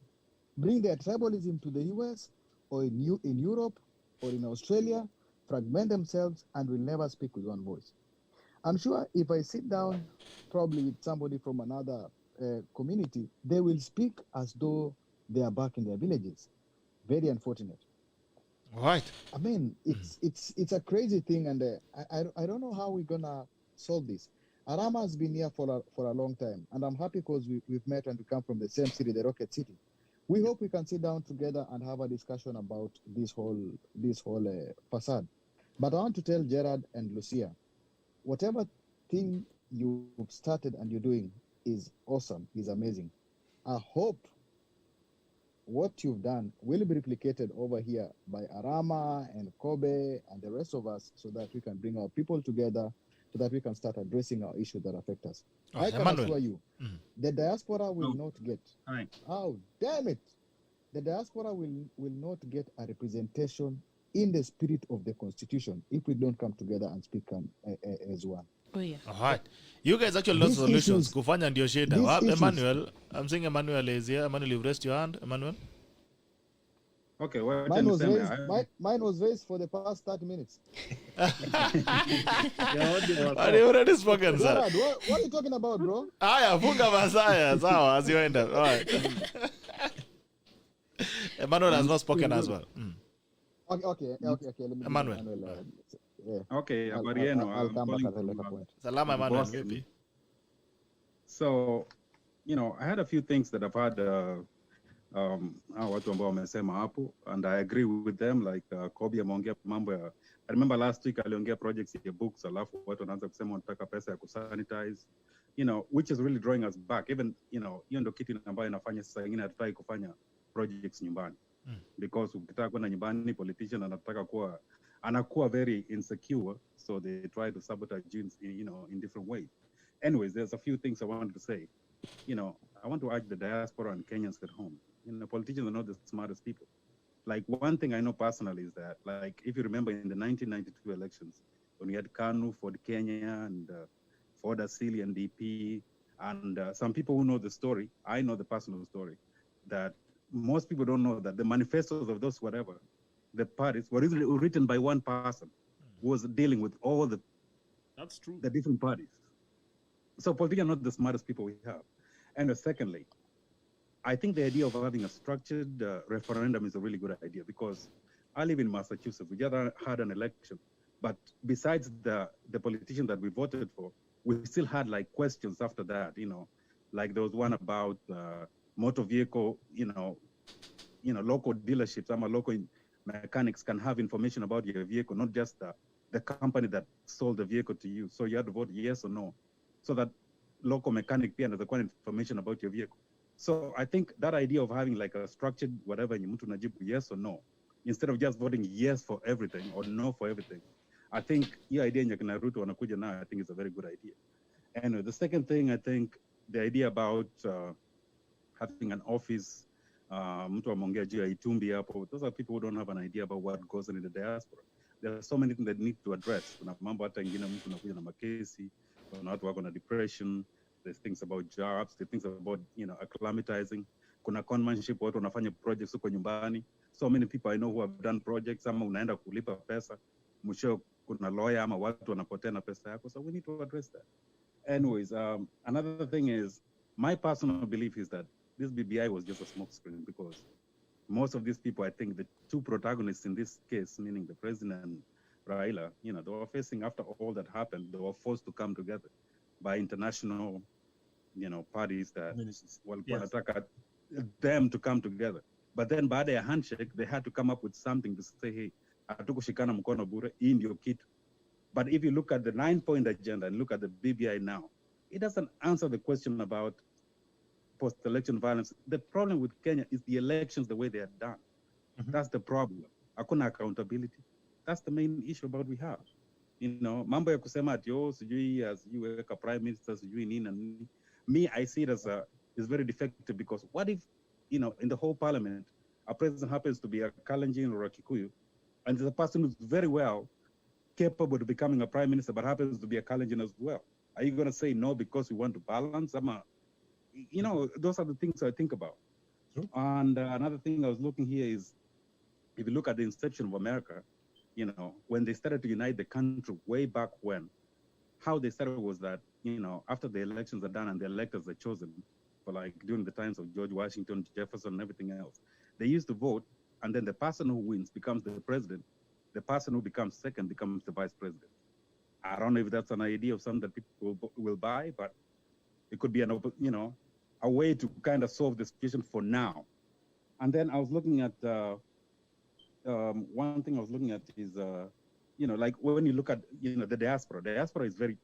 bring their tribalism to the US or in Europe or in Australia, fragment themselves, and will never speak with one voice. I'm sure if I sit down probably with somebody from another community, they will speak as though they are back in their villages. Very unfortunate. Right. I mean, it's a crazy thing, and I don't know how we're gonna solve this. Arama has been here for a long time, and I'm happy because we've met and we come from the same city, the Rocket City. We hope we can sit down together and have a discussion about this whole facade. But I want to tell Gerald and Lucia, whatever thing you've started and you're doing is awesome, is amazing. I hope what you've done will be replicated over here by Arama and Kobe and the rest of us so that we can bring our people together so that we can start addressing our issues that affect us. I can assure you, the diaspora will not get, oh, damn it, the diaspora will not get a representation in the spirit of the Constitution if we don't come together and speak as one. Oh, yeah. All right. You guys actually know solutions. Kufanya ndio shida. Emmanuel, I'm saying Emmanuel is here. Emmanuel, you've raised your hand. Emmanuel? Okay, well, mine was raised for the past 30 minutes. Are you already spoken, sir? Gerard, what are you talking about, bro? Aya, funga masaya. Sawa, as you end up. All right. Emmanuel has not spoken as well. Okay. Let me give Emmanuel. Okay, I'll I'm come back calling at a later from, point. Salama, Emmanuel. Boston. Vipi? So, I had a few things that I've had watu ambao wamesema hapo, and I agree with them, like Kobe ameongea mambo ya, I remember last week aliongea projects ya books, alafu watu wanaanza kusema wanataka pesa ya kusanitize, which is really drawing us back. Even, hiyo ndio kitu ambayo inafanya sasa wengine hatutaki kufanya projects nyumbani. Because ukitaka kwenda nyumbani, politician anakuwa very insecure, so they try to sabotage you in different ways. Anyways, there's a few things I wanted to say. I want to urge the diaspora and Kenyans at home. Politicians are not the smartest people. Like, one thing I know personally is that, like, if you remember in the 1992 elections, when we had KANU, Ford Kenya, and Ford Asili and DP, and some people who know the story, I know the personal story, that most people don't know that the manifestos of those whatever, the parties were written by one person who was dealing with all the That's true. The different parties. So politicians are not the smartest people we have. And secondly, I think the idea of having a structured referendum is a really good idea, because I live in Massachusetts. We just had an election, but besides the politician that we voted for, we still had like questions after that. Like there was one about motor vehicle. Local dealerships. Local mechanics can have information about your vehicle, not just the company that sold the vehicle to you. So you had to vote yes or no, so that local mechanic has the information about your vehicle. So I think that idea of having like a structured whatever, yes or no, instead of just voting yes for everything or no for everything, I think your idea in Naruto wanakuja now, I think is a very good idea. And the second thing, I think the idea about having an office, mtu ameongea juu ya Itumbi hapo, those are people who don't have an idea about what goes on in the diaspora. There are so many things that need to address. Kuna mambo hata ingine mtu anakuja na makesi, kuna watu wako na depression, there's things about jobs, there's things about, acclimatizing. Kuna conmanship, watu wanafanya projects huko nyumbani. So many people I know who have done projects, ama unaenda kulipa pesa, mwisho kuna lawyer ama watu wanapotea na pesa yako. So we need to address that. Anyways, another thing is, my personal belief is that this BBI was just a smokescreen, because most of these people, I think the two protagonists in this case, meaning the president and Raila, they were facing, after all that happened, they were forced to come together by international, parties that wanataka them to come together. But then by their handshake, they had to come up with something to say, hey, hatukushikana mkono bure, hii ndio kitu. But if you look at the 9-point agenda and look at the BBI now, it doesn't answer the question about post-election violence. The problem with Kenya is the elections, the way they are done. That's the problem. Hakuna accountability. That's the main issue about we have. Mambo ya kusema ati sijui as you weka prime minister sijui nini na nini. Me, I see it as is very defective, because what if, in the whole parliament, a president happens to be a Kalenjin or a Kikuyu, and there's a person who's very well capable of becoming a prime minister, but happens to be a Kalenjin as well. Are you going to say no because we want to balance? Those are the things I think about. And another thing I was looking here is, if you look at the inception of America, when they started to unite the country way back when, how they started was that, after the elections are done and the electors are chosen, for like during the times of George Washington, Jefferson, and everything else, they used to vote, and then the person who wins becomes the president. The person who becomes second becomes the vice president. I don't know if that's an idea of something that people will buy, but it could be a way to kind of solve the situation for now. And then I was looking at one thing I was looking at is like when you look at the diaspora is very,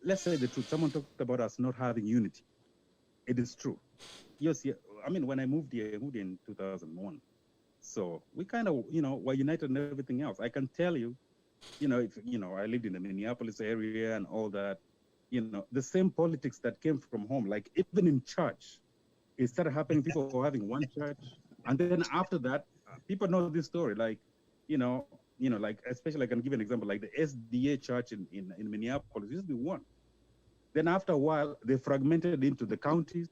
let's say the truth. Someone talked about us not having unity. It is true. Yes, yeah. When I moved here, I moved in 2001. So we kind of, were united in everything else. I can tell you, if I lived in the Minneapolis area and all that, the same politics that came from home, like even in church, it started happening. People were having one church, and then after that, people know this story. Like, like especially I can give an example, like the SDA church in Minneapolis used to be one. Then after a while, they fragmented into the counties,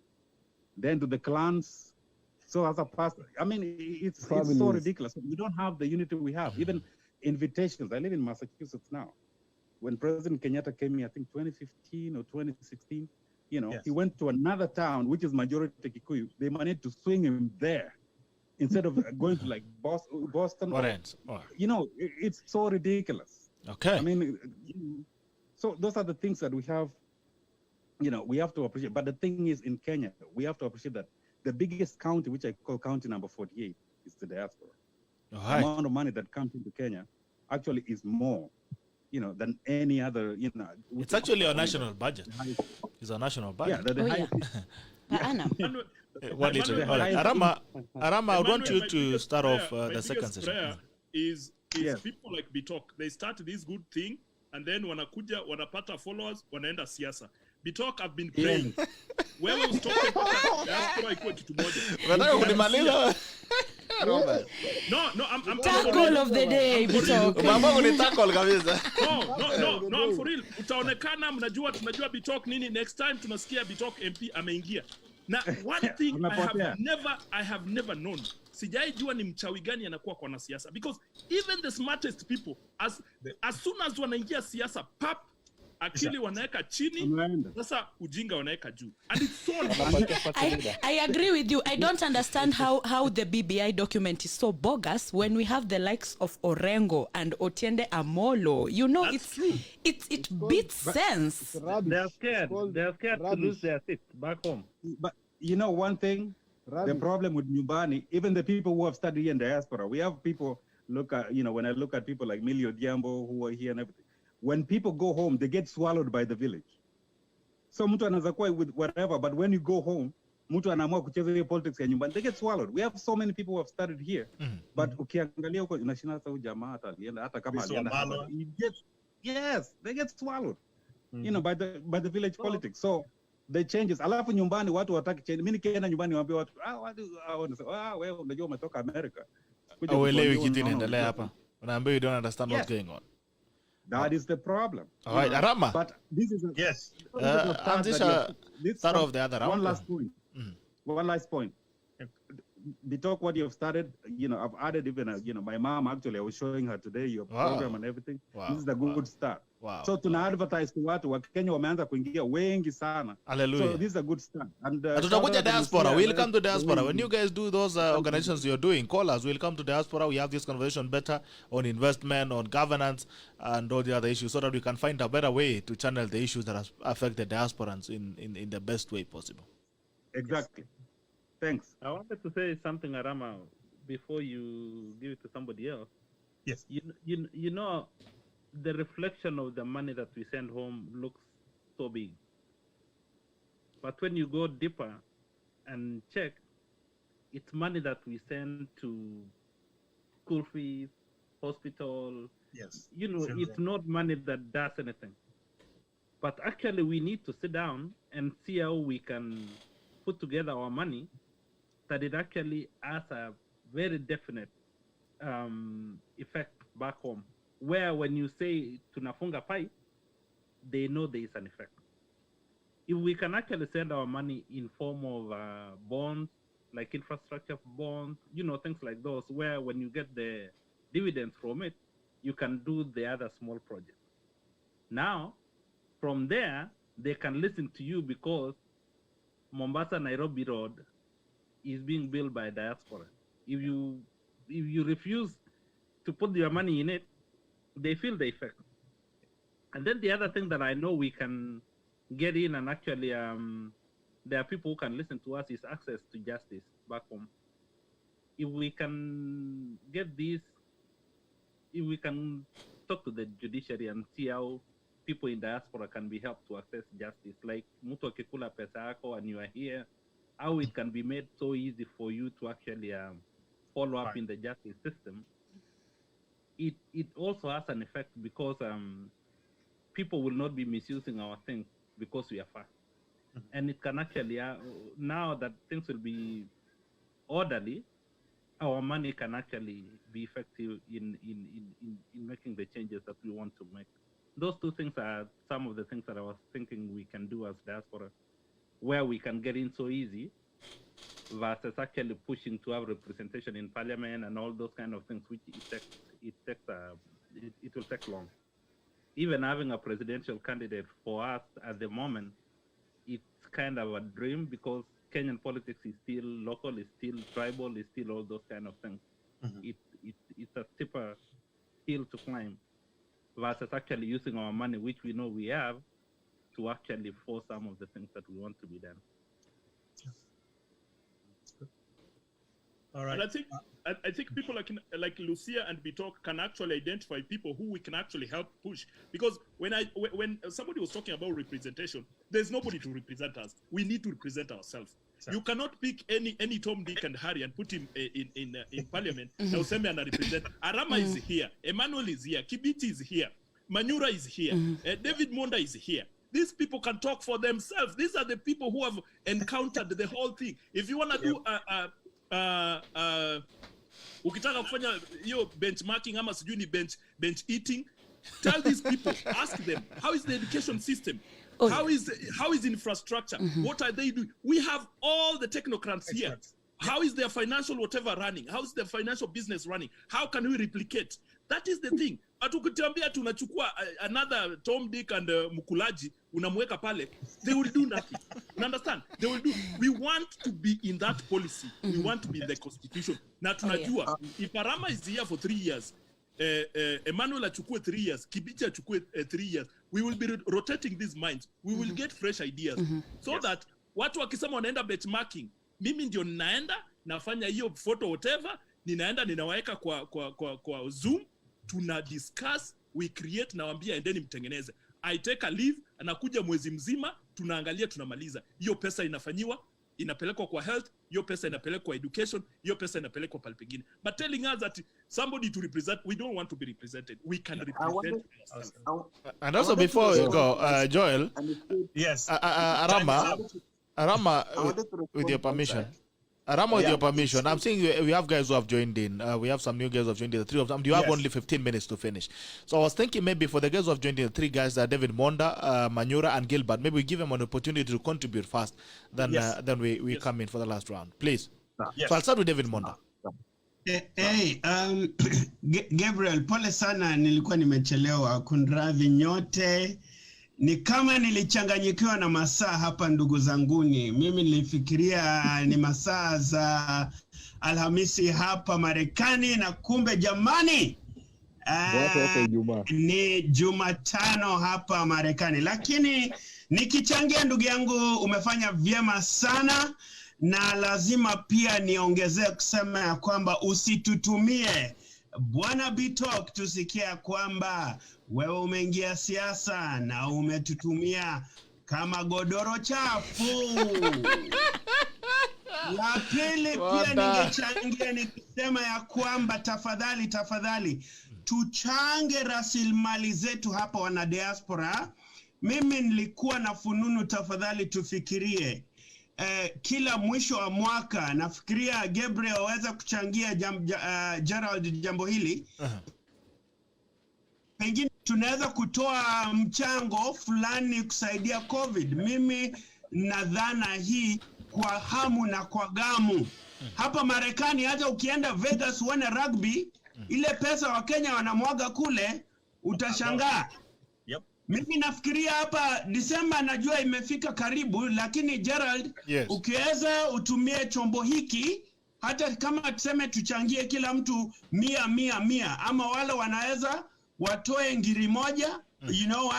then to the clans. So as a pastor, it's so ridiculous. We don't have the unity we have. Even invitations. I live in Massachusetts now. When President Kenyatta came here, I think 2015 or 2016, he went to another town, which is majority Kikuyu. They managed to swing him there instead of going to like Boston, What ends? Oh. you know, it's so ridiculous. Okay. I mean, so those are the things that we have, you know, we have to appreciate. But the thing is, in Kenya, we have to appreciate that the biggest county, which I call county number 48, is the diaspora. All The right. amount of money that comes into Kenya actually is more, you know, than any other, you know. It's actually our national budget. It's our national budget. Yeah, the Oh, yeah. highest. Per annum. What literally? Emmanuel, All right. highest- Arama, I want you my to biggest start prayer- off my the second biggest session. prayer is Yes. people like Bitok, they start this good thing and then wanakuja wanapata followers wanaenda siasa. Bitok, I've been praying. Wewe usitoke mpaka diaspora ikuwe kitu moja. Unataka kunimaliza? No, I'm Tackle of the day, Bitok. Mambo kunitackle kabisa. No, I'm for real. Utaonekana tunajua Bitok nini, next time tunasikia Bitok MP ameingia. Na one thing I have never known. Sijai jua ni mchawi gani anakuwa kwa na siasa, because even the smartest people as soon as wanaingia siasa pap akili wanaweka chini, sasa ujinga wanaweka juu, and it's so I agree with you. I don't understand how the BBI document is so bogus when we have the likes of Orengo and Otiende Amolo. You know, it beats sense. They're scared. They're scared to lose their seat back home. But you know one thing, the problem with Nyumbani, even the people who have studied here in diaspora, we have people look at, you know, when I look at people like Millie Odhiambo who are here and everything, when people go home, they get swallowed by the village. So mtu anaweza kuwa with whatever, but when you go home, mtu anaamua kucheza hiyo politics ya nyumbani, they get swallowed. We have so many people who have studied here, but ukiangalia huko unashinda hata huyu jamaa hata kama alienda hapa, yes, they get swallowed, you know, by the village politics. So the changes. Alafu nyumbani watu wataki change. Mimi nikienda nyumbani niwaambie watu, wewe unajua umetoka America. Uelewi kitu inaendelea hapa. Unaambia you don't understand what's going on. That is the problem. All right, Arama. But this is yes. Start off the other round. One last point. One last point. Bitok, what you have started, you know, I've added even, you know, my mom actually, I was showing her today your program and everything. Wow. This is a good start. Wow. So tuna advertise to watu wa Kenya wameanza kuingia wengi sana. Hallelujah. So this is a good start. And tutakuja diaspora. We'll come to diaspora. When you guys do those organizations you're doing, call us. We'll come to diaspora. We have this conversation better on investment, on governance, and all the other issues, so that we can find a better way to channel the issues that affect the diasporans in the best way possible. Exactly. Thanks. I wanted to say something, Arama, before you give it to somebody else. Yes. You know, the reflection of the money that we send home looks so big. But when you go deeper and check, it's money that we send to school fees, hospital. Yes. You know, it's not money that does anything. But actually, we need to sit down and see how we can put together our money that it actually has a very definite effect back home, where when you say tunafunga pipe, they know there is an effect. If we can actually send our money in form of bonds, like infrastructure bonds, you know, things like those, where when you get the dividends from it, you can do the other small projects. Now, from there, they can listen to you because Mombasa-Nairobi Road is being built by diaspora. If you refuse to put your money in it, they feel the effect. And then the other thing that I know we can get in, and actually there are people who can listen to us, is access to justice back home. If we can get this, if we can talk to the judiciary and see how people in diaspora can be helped to access justice, like mtu akikula pesa yako and you are here, how it can be made so easy for you to actually follow up in the justice system. It also has an effect because people will not be misusing our things because we are fast. And it can actually, now that things will be orderly, our money can actually be effective in making the changes that we want to make. Those two things are some of the things that I was thinking we can do as diaspora, where we can get in so easy versus actually pushing to have representation in parliament and all those kind of things, which it will take long. Even having a presidential candidate for us at the moment, it's kind of a dream because Kenyan politics is still local, is still tribal, is still all those kind of things. It's a steeper hill to climb versus actually using our money, which we know we have, to actually force some of the things that we want to be done. All right. And I think people like Lucia and Bitok can actually identify people who we can actually help push. Because when somebody was talking about representation, there's nobody to represent us. We need to represent ourselves. Sure. You cannot pick any Tom, Dick, and Harry and put him in parliament. Now Useme and represent. Arama is here. Emmanuel is here. Kibiti is here. Manyura is here. David Monda is here. These people can talk for themselves. These are the people who have encountered the whole thing. If you want to do ukitaka kufanya hiyo benchmarking ama sijui ni bench eating, tell these people, ask them, how is the education system? How is infrastructure? What are they doing? We have all the technocrats here. How is their financial whatever running? How is their financial business running? How can we replicate? That is the thing. Atukutambia tunachukua another Tom, Dick and Mukulaji unamweka pale, they will do nothing. You understand? They will do. We want to be in that policy. We want to be in the constitution. Na tunajua if Arama is here for 3 years, Emmanuel achukue 3 years, Kibiti achukue 3 years, we will be rotating these minds. We will get fresh ideas so that watu wakisema wanaenda benchmarking, mimi ndio ninaenda nafanya hiyo photo whatever, ninaenda ninawaeka kwa Zoom, tuna discuss, we create, nawaambia endeni mtengeneze. I take a leave, anakuja mwezi mzima, tunaangalia, tunamaliza. Hiyo pesa inafanyiwa, inapelekwa kwa health, hiyo pesa inapelekwa kwa education, hiyo pesa inapelekwa pale pengine. But telling us that somebody to represent, we don't want to be represented. We can represent ourselves. And also before we go, Joel, yes, Arama, with your permission. Arama, with your permission, I'm saying we have guys who have joined in. We have some new guys who have joined in, the 3 of them. You have only 15 minutes to finish. So I was thinking maybe for the guys who have joined in, the 3 guys, David Monda, Manyura, and Gilbert, maybe we give them an opportunity to contribute first, then we come in for the last round. Please. So I'll start with David Monda. Hey, Gabriel, pole sana, nilikuwa nimechelewa. Kunradhi nyote. Ni kama nilichanganyikiwa na masaa hapa ndugu zanguni. Mimi nilifikiria ni masaa za Alhamisi hapa Marekani, na kumbe jamani ni Jumatano hapa Marekani. Lakini nikichangia ndugu yangu, umefanya vyema sana, na lazima pia niongezee kusema ya kwamba usitutumie Bwana Bitok, tusikia kwamba wewe umeingia siasa na umetutumia kama godoro chafu. La pili pia ningechangia nikisema ya kwamba tafadhali tuchange rasilimali zetu hapa wana diaspora. Mimi nilikuwa na fununu, tafadhali tufikirie kila mwisho wa mwaka, nafikiria Gabriel waweza kuchangia Gerald jambo hili. Pengine tunaweza kutoa mchango fulani kusaidia COVID. Mimi nadhana hii kwa hamu na kwa gamu. Hapa Marekani hata ukienda Vegas uone rugby, ile pesa wa Kenya wanamwaga kule, utashangaa. Mimi nafikiria hapa Disemba, najua imefika karibu, lakini Gerald, ukiweza utumie chombo hiki, hata kama tuseme tuchangie kila mtu 100 ama wale wanaweza watoe ngiri moja, you know,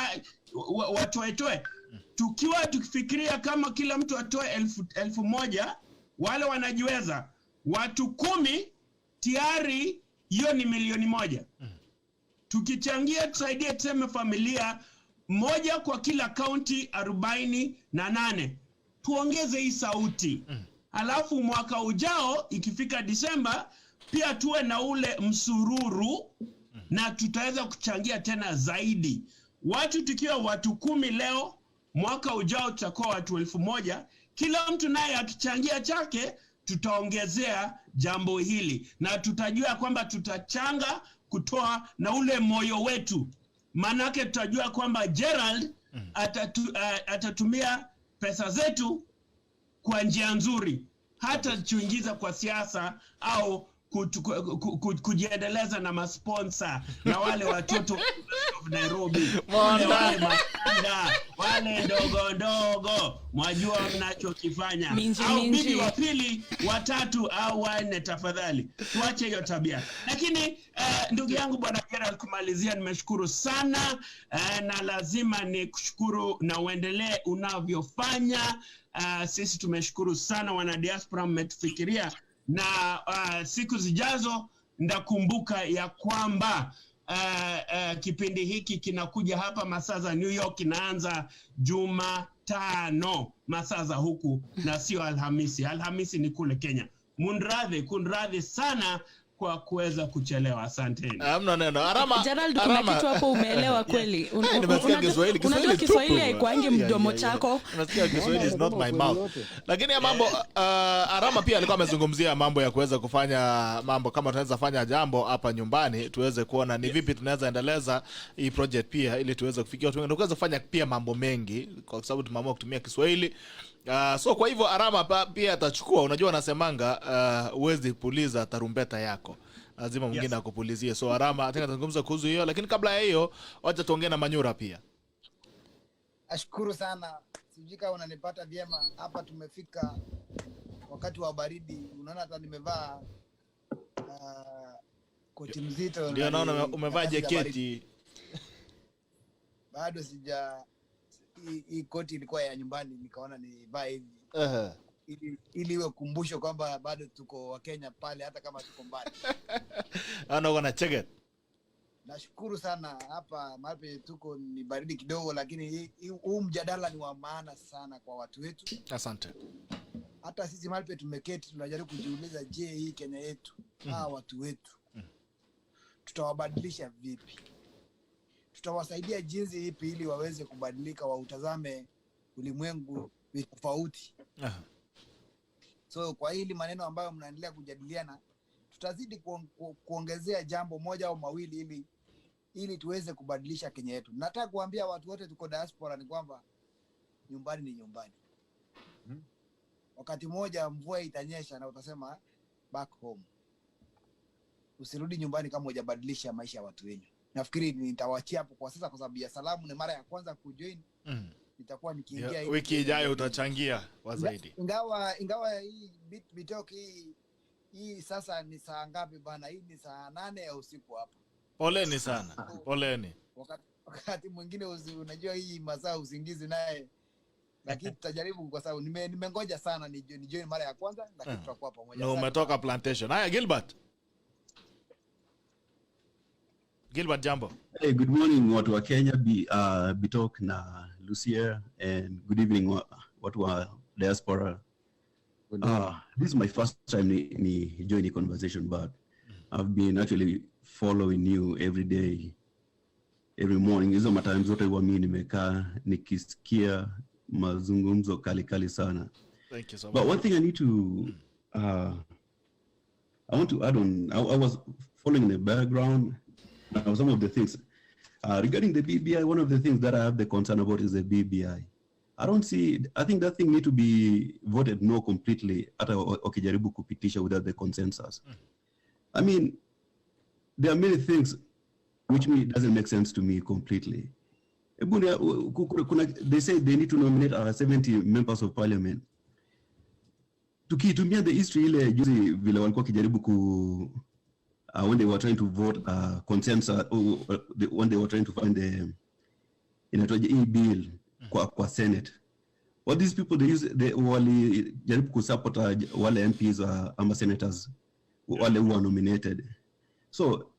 watoe. Tukiwa tukifikiria kama kila mtu atoe 1,000, wale wanajiweza, watu 10 tayari, hiyo ni 1,000,000. Tukichangia tusaidie tuseme familia moja kwa kila kaunti 48. Tuongeze hii sauti. Alafu mwaka ujao ikifika Disemba pia tuwe na ule msururu, na tutaweza kuchangia tena zaidi. Watu tukiwa watu 10 leo, mwaka ujao tutakuwa watu 1,000. Kila mtu naye akichangia chake, tutaongezea jambo hili, na tutajua kwamba tutachanga kutoa na ule moyo wetu. Manake tutajua kwamba Gerald atatumia pesa zetu kwa njia nzuri, hata tuingiza kwa siasa au kujiendeleza na masponsor na wale watoto of Nairobi, wale matanga, wale ndogo ndogo, mwajua mnachokifanya. Minji, Au minji. bibi wa pili, watatu au wanne, tafadhali tuache hiyo tabia. Lakini ndugu yangu bwana Gerald, kumalizia, nimeshukuru sana na lazima nikushukuru na uendelee unavyofanya. Sisi tumeshukuru sana wana diaspora, mmetufikiria, na siku zijazo ndakumbuka ya kwamba kipindi hiki kinakuja hapa masaa za New York, kinaanza Jumatano masaa za huku na sio Alhamisi. Alhamisi ni kule Kenya. Kunradhi sana kwa kuweza kuchelewa. Asanteni. Hamna neno. Arama. Gerald, kuna kitu hapo umeelewa kweli? Nimesikia Kiswahili. Unajua Kiswahili haikuangi mdomo chako. Unasikia Kiswahili is not my mouth. Lakini ya mambo Arama pia alikuwa amezungumzia mambo ya kuweza kufanya mambo kama tunaweza fanya jambo hapa nyumbani, tuweze kuona ni vipi tunaweza endeleza hii project pia ili tuweze kufikia watu wengi, tuweze kufanya pia mambo mengi kwa sababu tumeamua kutumia Kiswahili. So kwa hivyo Arama pia atachukua, unajua anasemanga uwezi puliza tarumbeta yako, lazima mwingine akupulizie. So Arama ataka tuzungumza kuhusu hiyo, lakini kabla ya hiyo wacha tuongee na Manyura pia. Ashukuru sana. Sijui kama unanipata vyema. Hapa tumefika wakati wa baridi. Unaona hata nimevaa koti mzito. Ndio naona umevaa jaketi. Bado hii koti ilikuwa ya nyumbani, nikaona nivae hivi. Ili iwe kumbusho kwamba bado tuko wa Kenya pale hata kama tuko mbali. Ana wana check. Nashukuru sana. Hapa mahali tuko ni baridi kidogo, lakini huu mjadala ni wa maana sana kwa watu wetu. Asante. Hata sisi mahali tumeketi tunajaribu kujiuliza, je, hii Kenya yetu watu wetu tutawabadilisha vipi? Tutawasaidia jinsi ipi ili waweze kubadilika, wautazame ulimwengu tofauti. So kwa hili maneno ambayo mnaendelea kujadiliana, tutazidi kuongezea jambo moja au mawili ili tuweze kubadilisha Kenya yetu. Nataka kuambia watu wote tuko diaspora ni kwamba nyumbani ni nyumbani. Wakati mmoja mvua itanyesha na utasema back home. Usirudi nyumbani kama hujabadilisha maisha ya watu wenyu. Nafikiri nitawachia hapo kwa sasa kwa sababu ya salamu ni mara ya kwanza kujoin. Nitakuwa nikiingia wiki ijayo utachangia kwa zaidi. Ingawa hii Bitok hii sasa ni saa ngapi bana? Hii ni saa 8 ya usiku hapa. Poleni sana. Poleni. Wakati mwingine unajua hii masaa usingizi naye. Lakini tutajaribu kwa sababu nimengoja sana ni join mara ya kwanza, lakini tutakuwa pamoja. No, umetoka plantation. Haya Gilbert. Gilbert, jambo. Hey, good morning watu wa Kenya, Bitok na Lucia, and good evening watu wa diaspora. This is my first time ni join the conversation, but I've been actually following you every day, every morning. Hizo matimes zote huwa mimi nimekaa nikisikia mazungumzo kali sana. Thank you so much. But one thing I need to I want to add on. I was following the background. Now, some of the things regarding the BBI, one of the things that I have the concern about is the BBI. I think that thing need to be voted no completely hata wakijaribu kupitisha without the consensus. I mean, there are many things which doesn't make sense to me completely. They say they need to nominate 70 members of parliament. Tukitumia the history ile juzi vile walikuwa kijaribu when they were trying to vote consensus, when they were trying to find the bill kwa Senate, what these people they wali jaribu kusupport wale MPs ama senators wale who were nominated. So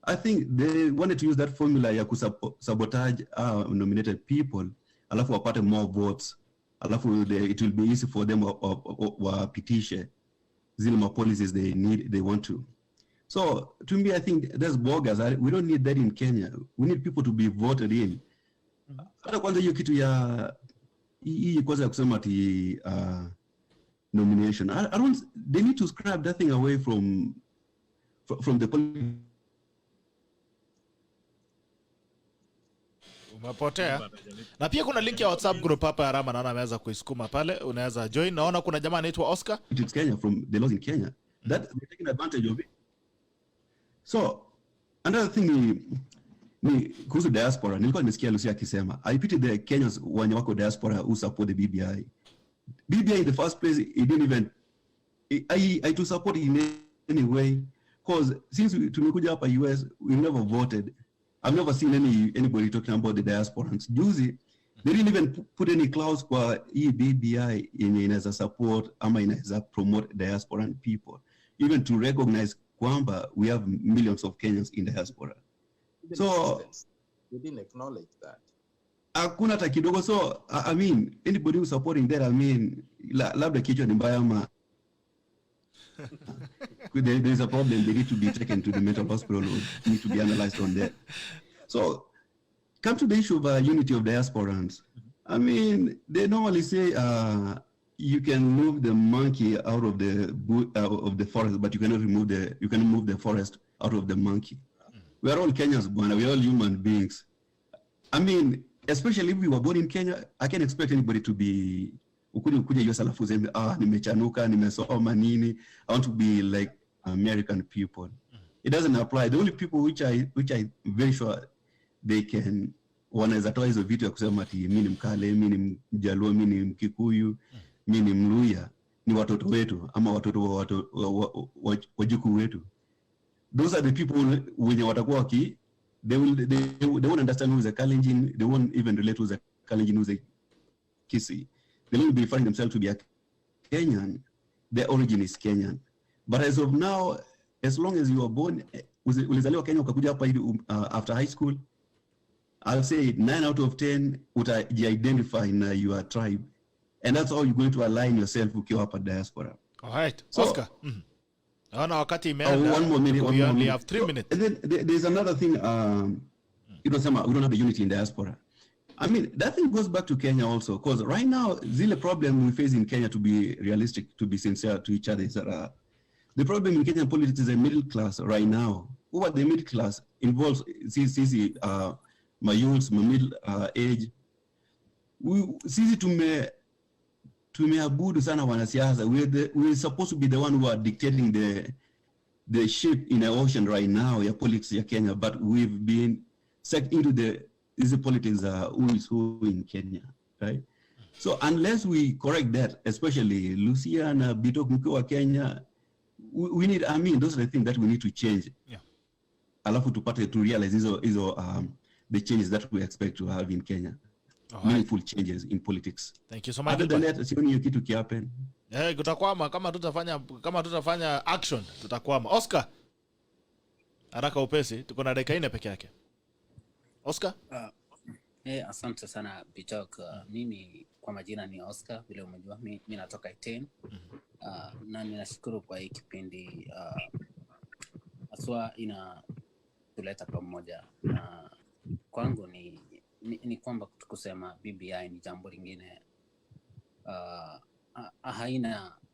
I think they wanted to use that formula ya sabotage nominated people, alafu wapate more votes, alafu it will be easy for them wapitishe zile policies they want to. So to me, I think that's bogus. We don't need that in Kenya. We need people to be voted in. Hata kwanza hiyo kitu ya hii kwanza kusema ati nomination. They need to scrap that thing away from the politics. Umepotea. Na pia kuna link ya WhatsApp group hapa Arama, naona ameweza kuisukuma pale, unaweza join. Naona kuna jamaa anaitwa Oscar. It's Kenya, from the laws in Kenya. That they're taking advantage of it. So another thing, ni kuhusu diaspora. Nilikuwa nimesikia Lucia akisema, I pity the Kenyans wenye wako diaspora who support the BBI. BBI in the first place, it didn't even, I to support it in any way, because since tumekuja hapa US, we never voted. I've never seen anybody talking about the diasporans. Juzi, they didn't even put any clause kwa BBI inaweza support ama inaweza promote diasporan people, even to recognize kwamba we have millions of Kenyans in diaspora. So they didn't acknowledge that. Hakuna hata kidogo. So I mean, anybody who's supporting that, I mean, labda kichwa ni mbaya ama there is a problem, they need to be taken to the mental hospital or need to be analyzed on that. So come to the issue of unity of diasporans. I mean, they normally say you can move the monkey out of the forest, but you cannot move the forest out of the monkey. We are all Kenyans, bwana. We are all human beings. I mean, especially if we were born in Kenya, I can't expect anybody to be ukuja US alafu sema nimechanuka, nimesoma nini. I want to be like American people. It doesn't apply. The only people which I very sure they can wanaweza toa hizo vitu ya kusema ati mimi ni Mkale, mimi ni Mjaluo, mimi ni Mkikuyu, mimi ni Mluya, ni watoto wetu ama watoto wa wajukuu wetu. Those are the people wenye watakuwa waki they won't understand who's a Kalenjin, they won't even relate who's a Kalenjin, who's a Kisii. They will be referring themselves to be a Kenyan. Their origin is Kenyan. But as of now, as long as you are born, ulizaliwa Kenya ukakuja hapa after high school, I'll say 9 out of 10 utaji-identify in your tribe. And that's how you're going to align yourself ukiwa hapa diaspora. All right. So, Oscar. Naona wakati imeenda. One more minute. We only have 3 minutes. And then there's another thing. We don't have the unity in diaspora. I mean, that thing goes back to Kenya also, because right now, the problem we face in Kenya, to be realistic, to be sincere to each other, is that the problem in Kenyan politics is a middle class right now. Who are the middle class involves my youths, my middle age. Sisi tumeabudu sana wanasiasa. We're supposed to be the one who are dictating the ship in the ocean right now, your politics ya Kenya, but we've been sucked into the politics who is who in Kenya, right? So unless we correct that, especially Lucia and Bitok mkiwa Kenya, we need, I mean, those are the things that we need to change. Yeah. Alafu tupate to realize the changes that we expect to have in Kenya. Right. Meaningful changes in politics. Thank you so much. Other than that, sioni hiyo kitu kihappen. Kutakwama kama tutafanya action, tutakwama. Oscar. Haraka upesi, tuko na dakika 4 peke yake. Oscar? Asante sana Bitok. Mimi kwa majina ni Oscar, vile umejua mimi natoka Iten. Na ninashukuru kwa hii kipindi aswa inatuleta pamoja. Kwangu ni kwamba kusema BBI ni jambo lingine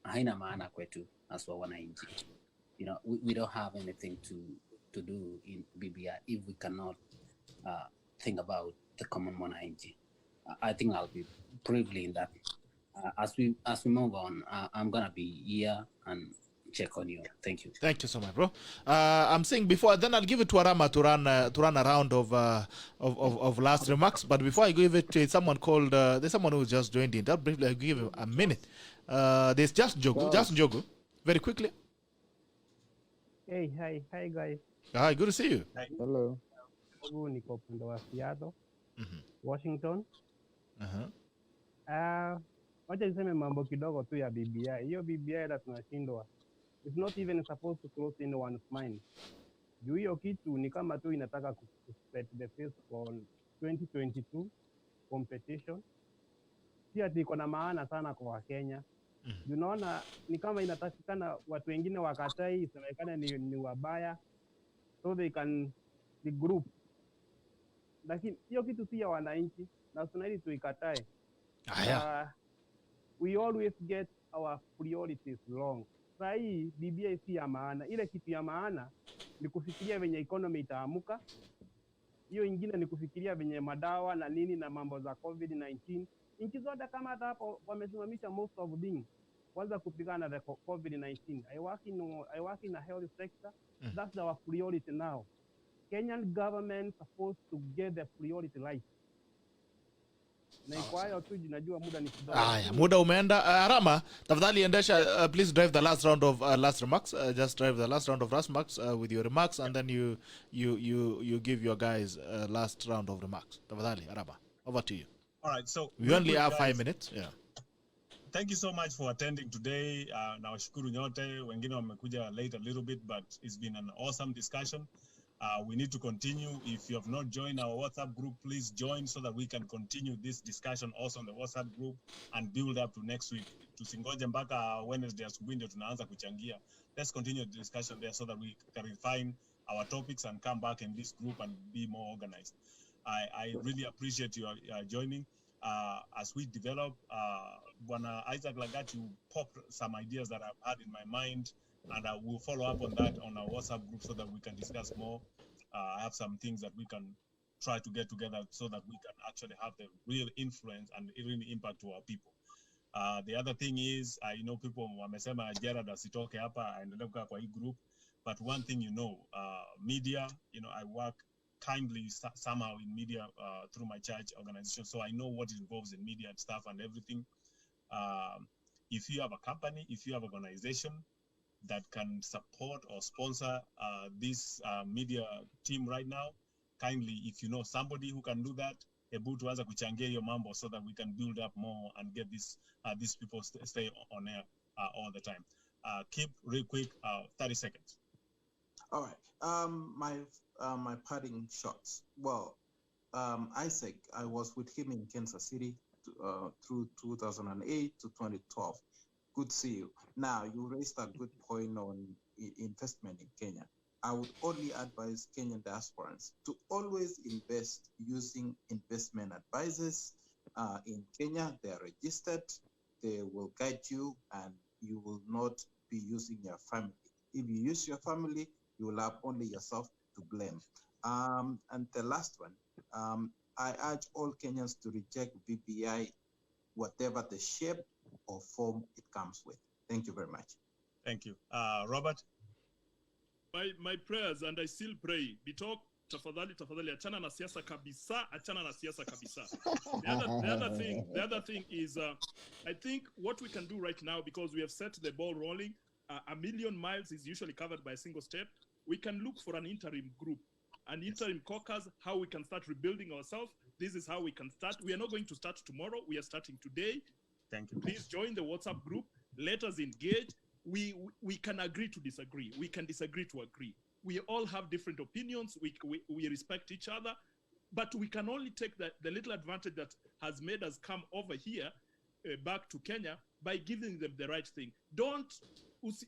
haina maana kwetu aswa wananchi. You know, we don't have anything to do in BBI if we cannot think about the common mwananchi. I think I'll be briefly in that. As we move on, I'm gonna be here and check on you. Thank you. Thank you so much, bro. I'm saying before, then I'll give it to Arama to run a round of last remarks. But before I give it to someone called, there's someone who just joined in. That briefly, I'll give him a minute. There's just Njogu, very quickly. Hey, hi guys. Hi, good to see you. Hi. Hello. Niko upande wa Seattle, Washington. Wacha niseme mambo kidogo tu ya BBI. Hiyo BBI la tunashindwa. It's not even supposed to close anyone's mind. Juu hiyo kitu ni kama tu inataka set the face for 2022 competition. Si ati iko na maana sana kwa Wakenya. Unaona ni kama inatakikana watu wengine wakatai, isemekane ni wabaya, so they can the group. Lakini hiyo kitu si ya wananchi na tunahitaji tuikatae. We always get our priorities wrong. Sasa hii BBI si ya maana. Ile kitu ya maana ni kufikiria venye economy itaamuka. Hiyo ingine ni kufikiria venye madawa na nini na mambo za COVID-19. Nchi zote kama hata hapo wamesimamisha most of things. Kwanza kupigana na COVID-19. I work in a health sector. That's our priority now. Kenyan government supposed to get the priority right. Na kwa hayo tu najua muda ni kidogo. Aya, muda umeenda. Arama, tafadhali endesha, please drive the last round of last remarks. Just drive the last round of remarks with your remarks, and then you give your guys last round of remarks. Tafadhali, Arama, over to you. All right, so We only have guys, 5 minutes. Yeah. Thank you so much for attending today. Nawashukuru nyote, wengine wamekuja late a little bit, but it's been an awesome discussion. We need to continue. If you have not joined our WhatsApp group, please join so that we can continue this discussion also on the WhatsApp group and build up to next week. Tusingoje mpaka Wednesday asubuhi ndio tunaanza kuchangia. Let's continue the discussion there so that we can refine our topics and come back in this group and be more organized. I really appreciate you joining. As we develop, Bwana Isaac Lagat, you popped some ideas that I've had in my mind, and I will follow up on that on our WhatsApp group so that we can discuss more. I have some things that we can try to get together so that we can actually have the real influence and real impact to our people. The other thing is, I know people wamesema Gerald asitoke hapa aendelee kukaa kwa hii group, but one thing media, I work kindly somehow in media through my church organization, so I know what involves in media and stuff and everything. If you have a company, if you have an organization that can support or sponsor this media team right now, kindly, if you know somebody who can do that, hebu tuanze kuchangia hiyo mambo so that we can build up more and get these people stay on air all the time. Keep real quick, 30 seconds. All right. My parting shots. Well, Isaac, I was with him in Kansas City through 2008 to 2012. Good to see you. Now, you raised a good point on investment in Kenya. I would only advise Kenyan diasporans to always invest using investment advisors in Kenya. They are registered. They will guide you, and you will not be using your family. If you use your family, you will have only yourself to blame. And the last one, I urge all Kenyans to reject BBI, whatever the shape or form it comes with. Thank you very much. Thank you. Robert? My prayers, and I still pray, Bitok, tafadhali, achana na siasa kabisa, achana na siasa kabisa. The other thing is, I think what we can do right now, because we have set the ball rolling, a million miles is usually covered by a single step. We can look for an interim group, an interim caucus, how we can start rebuilding ourselves. This is how we can start. We are not going to start tomorrow. We are starting today. Thank you. Please join the WhatsApp group. Let us engage. We can agree to disagree. We can disagree to agree. We all have different opinions. We respect each other. But we can only take the little advantage that has made us come over here back to Kenya by giving them the right thing. Don't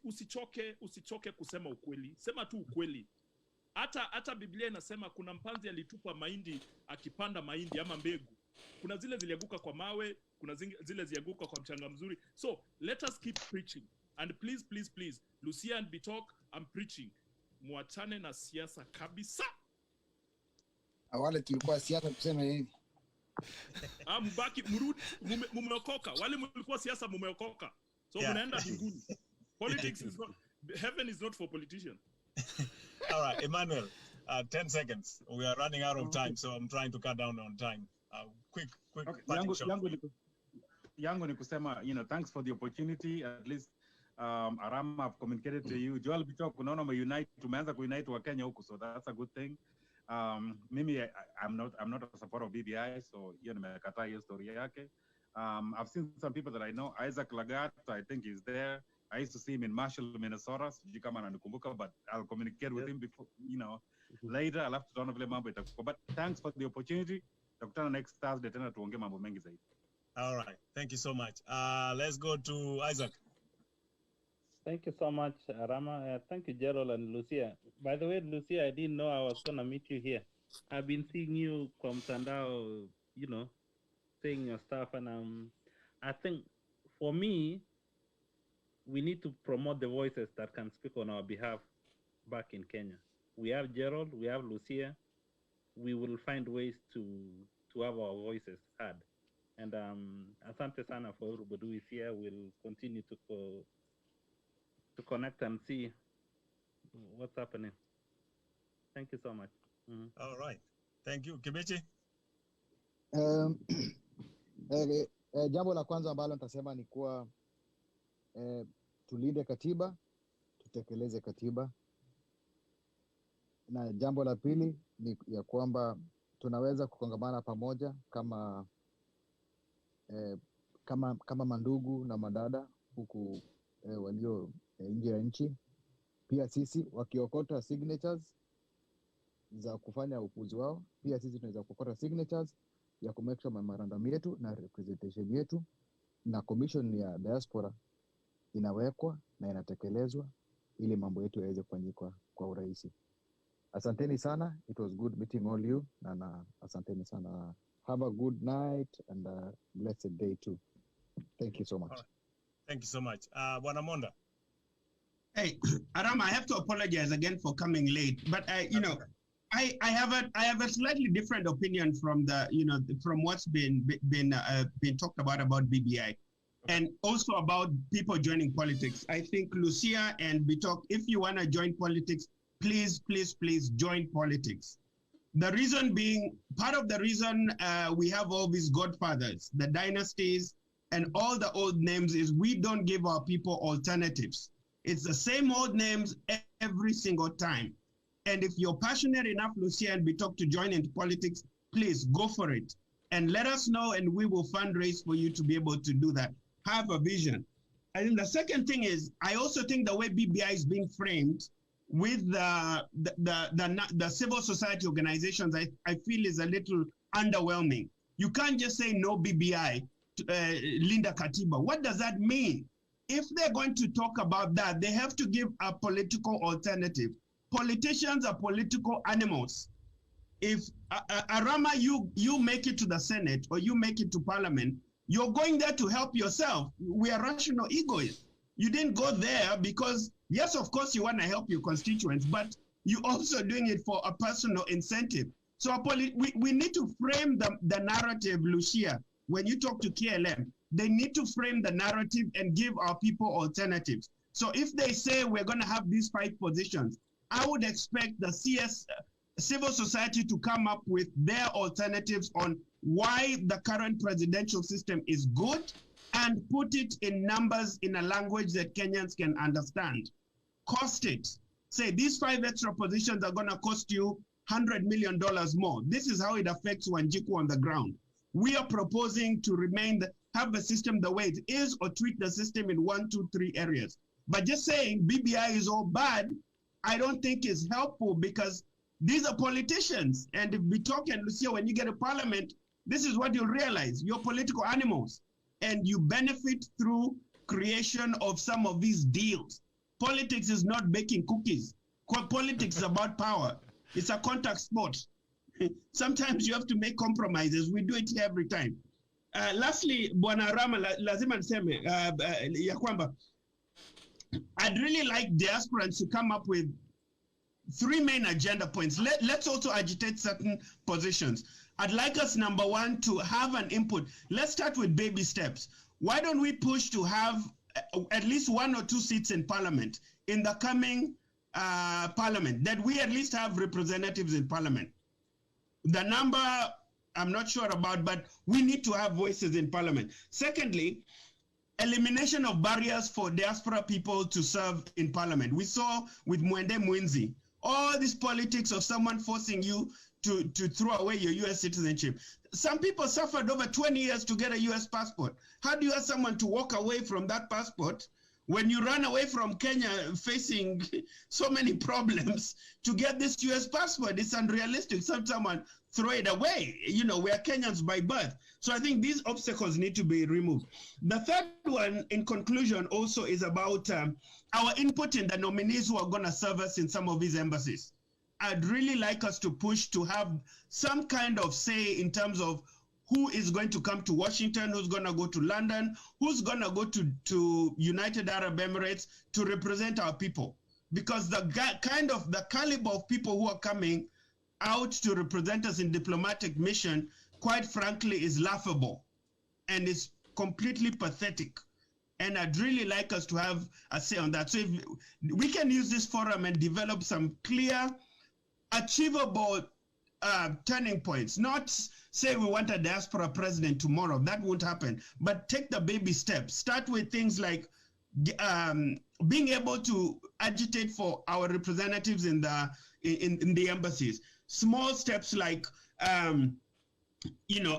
usichoke kusema ukweli. Sema tu ukweli. Hata Biblia inasema kuna mpanzi alitupa mahindi akipanda mahindi ama mbegu. Kuna zile zilianguka kwa mawe, kuna zile zilianguka kwa mchanga mzuri. So let us keep preaching. And please, please, please, Lucia and Bitok, I'm preaching. Muachane na siasa kabisa. Awale tulikuwa siasa kusema nini? Mbaki mrudi mumeokoka. Wale mlikuwa siasa mumeokoka. So mnaenda mbinguni. Politics is not, heaven is not for politicians. All right, Emmanuel, 10 seconds. We are running out of time, so I'm trying to cut down on time. Quick Okay. parting shot. Yangu ni kusema, thanks for the opportunity. At least Arama, I've communicated to you. Gerald Bitok, unaona tumeanza kuunite wa Kenya huku, so that's a good thing. Mimi, I'm not a supporter of BBI, so nimekataa hiyo story yake. I've seen some people that I know. Isaac Lagat, I think he's there. I used to see him in Marshall, Minnesota. Sijui kama ananikumbuka, but I'll communicate with him before, later. I'll have to tuone vile mambo itakuwa. But thanks for the opportunity. Tutakutana next Thursday tena tuongee mambo mengi zaidi. All right. Thank you so much. Let's go to Isaac. Thank you so much, Arama. Thank you, Gerald and Lucia. By the way, Lucia, I didn't know I was going to meet you here. I've been seeing you kwa mtandao, saying your stuff. And I think for me, we need to promote the voices that can speak on our behalf back in Kenya. We have Gerald, we have Lucia. We will find ways to have our voices heard. And asante sana for everybody who is here. We'll continue to connect and see what's happening. Thank you so much. All right. Thank you. Kibichi? Jambo la kwanza ambalo nitasema ni kuwa tulinde katiba, tutekeleze katiba. Na jambo la pili ni ya kwamba tunaweza kukongamana pamoja kama mandugu na madada huku walio nje ya nchi. Pia sisi wakiokota signatures za kufanya upuzi wao, pia sisi tunaweza kuokota signatures ya kumake sure memorandum yetu na representation yetu na commission ya diaspora inawekwa na inatekelezwa ili mambo yetu yaweze kufanyika kwa urahisi. Asanteni sana. It was good meeting all you. Na asanteni sana. Have a good night and a blessed day too. Thank you so much. Right. Thank you so much. Bwana Monda. Hey, Aram, I have to apologize again for coming late, but I have a slightly different opinion from from what's been talked about BBI, and also about people joining politics. I think Lucia and Bitok, if you want to join politics, please join politics. The reason being, part of the reason we have all these godfathers, the dynasties, and all the old names is we don't give our people alternatives. It's the same old names every single time. And if you're passionate enough, Lucia and Bitok, to join into politics, please go for it. And let us know, and we will fundraise for you to be able to do that. Have a vision. And then the second thing is, I also think the way BBI is being framed with the civil society organizations, I feel is a little underwhelming. You can't just say no BBI, Linda Katiba. What does that mean? If they're going to talk about that, they have to give a political alternative. Politicians are political animals. If Arama, you make it to the Senate or you make it to Parliament, you're going there to help yourself. We are rational egoists. You didn't go there because, yes, of course, you want to help your constituents, but you're also doing it for a personal incentive. So we need to frame the narrative, Lucia. When you talk to KLM, they need to frame the narrative and give our people alternatives. So if they say we're going to have these 5 positions, I would expect the civil society to come up with their alternatives on why the current presidential system is good and put it in numbers in a language that Kenyans can understand. Cost it. Say these 5 extra positions are going to cost you $100 million more. This is how it affects Wanjiku on the ground. We are proposing to have the system the way it is or tweak the system in 1, 2, 3 areas. But just saying BBI is all bad, I don't think is helpful because these are politicians. And if Bitok and Lucia, when you get to parliament, this is what you'll realize. You're political animals and you benefit through creation of some of these deals. Politics is not baking cookies. Politics is about power. It's a contact sport. Sometimes you have to make compromises. We do it every time. Lastly, Bwana Rama, lazima niseme ya kwamba I'd really like diasporans to come up with 3 main agenda points. Let's also agitate certain positions. I'd like us, number 1, to have an input. Let's start with baby steps. Why don't we push to have at least 1 or 2 seats in parliament in the coming parliament, that we at least have representatives in parliament. The number, I'm not sure about, but we need to have voices in parliament. Secondly, elimination of barriers for diaspora people to serve in parliament. We saw with Mwende Mwinzi, all this politics of someone forcing you to throw away your US citizenship. Some people suffered over 20 years to get a US passport. How do you ask someone to walk away from that passport when you run away from Kenya facing so many problems to get this US passport? It's unrealistic. Someone throw it away. You know, we are Kenyans by birth. So I think these obstacles need to be removed. The third one, in conclusion, also is about our input in the nominees who are going to serve us in some of these embassies. I'd really like us to push to have some kind of say in terms of who is going to come to Washington, who's going to go to London, who's going to go to United Arab Emirates to represent our people. Because the caliber of people who are coming out to represent us in diplomatic mission, quite frankly, is laughable and is completely pathetic. And I'd really like us to have a say on that. So if we can use this forum and develop some clear, achievable turning points. Not say we want a diaspora president tomorrow. That won't happen. But take the baby steps. Start with things like being able to agitate for our representatives in the embassies. Small steps like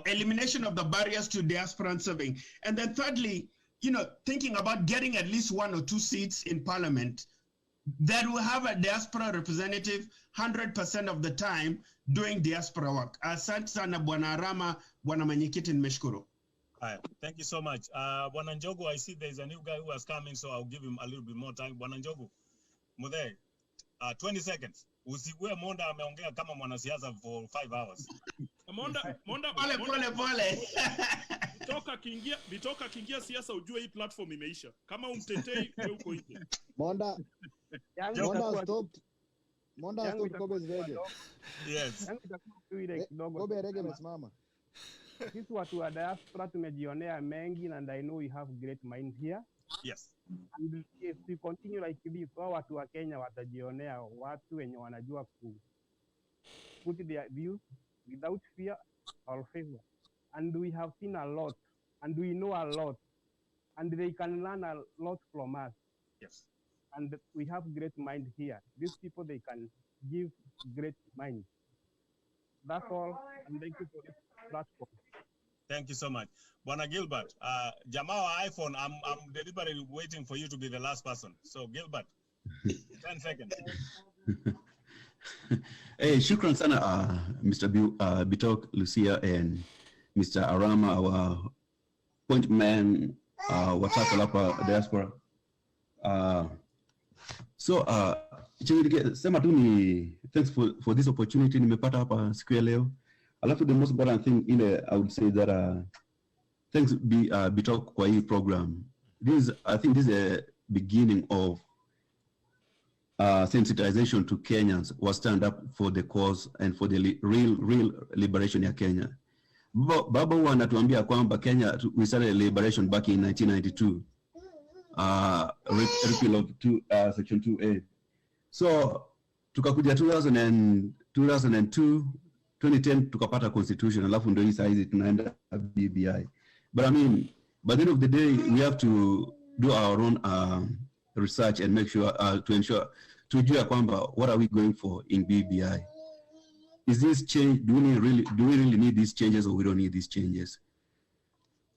elimination of the barriers to diaspora serving. And then thirdly, thinking about getting at least 1 or 2 seats in parliament that will have a diaspora representative 100% of the time doing diaspora work. Asante sana Bwana Arama, Bwana Mwenyekiti, nimeshukuru. Thank you so much. Bwana Njogu, I see there's a new guy who has come in, so I'll give him a little bit more time. Bwana Njogu, Mudhe, 20 seconds. Usiwe Monda ameongea kama mwanasiasa for 5 hours. Monda pole. Bitoka kiingia siasa ujue hii platform imeisha. Kama umtetei wewe uko nje. Monda stopped Kobe's reggae. Yes. Kobe reggae imesimama. Sisi watu wa diaspora tumejionea mengi, and I know we have great minds here. Yes. And if we continue like this, watu wa Kenya watajionea watu wenye wanajua put their views without fear or favor. And we have seen a lot, and we know a lot, and they can learn a lot from us. Yes. And we have great mind here. These people, they can give great mind. That's all, and thank you for this platform. Thank you so much. Bwana Gilbert, jamaa wa iPhone, I'm deliberately waiting for you to be the last person. So Gilbert, 10 seconds. Hey, shukran sana Mr. Bitok, Lucia, and Mr. Arama, our point man, watatu hapa diaspora. Sema tu ni thanks for this opportunity nimepata hapa siku ya leo. Alafu the most important thing I would say that thanks Bitok kwa hii program. I think this is a beginning of sensitization to Kenyans who stand up for the cause and for the real liberation ya Kenya. Baba huwa anatuambia kwamba Kenya, we started liberation back in 1992. Repeal of section 2A. So tukakuja 2002, 2010 tukapata constitution, alafu ndio hii saizi tunaenda BBI. But I mean, by the end of the day, we have to do our own research and make sure to ensure tujue kwamba what are we going for in BBI. Is this change? Do we really need these changes, or we don't need these changes?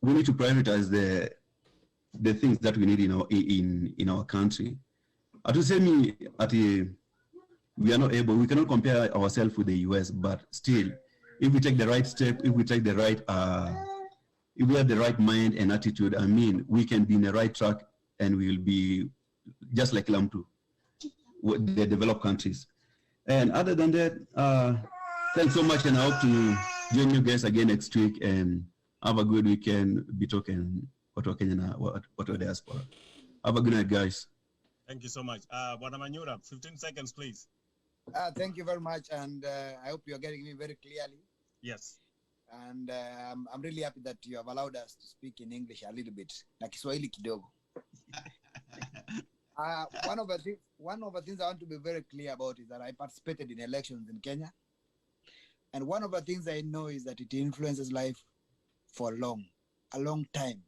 We need to prioritize the things that we need in our country. We are not able. We cannot compare ourselves with the US, but still, if we take the right step, if we take the right, if we have the right mind and attitude, I mean, we can be in the right track, and we will be just like Lamtu, the developed countries. And other than that, thanks so much, and I hope to join you guys again next week. And have a good weekend, Bitok and Watu Diaspora. Have a good night, guys. Thank you so much. Bwana Manyura, 15 seconds, please. Thank you very much, and I hope you are getting me very clearly. Yes. And I'm really happy that you have allowed us to speak in English a little bit, na Kiswahili kidogo. One of the things I want to be very clear about is that I participated in elections in Kenya, and one of the things I know is that it influences life for a long time.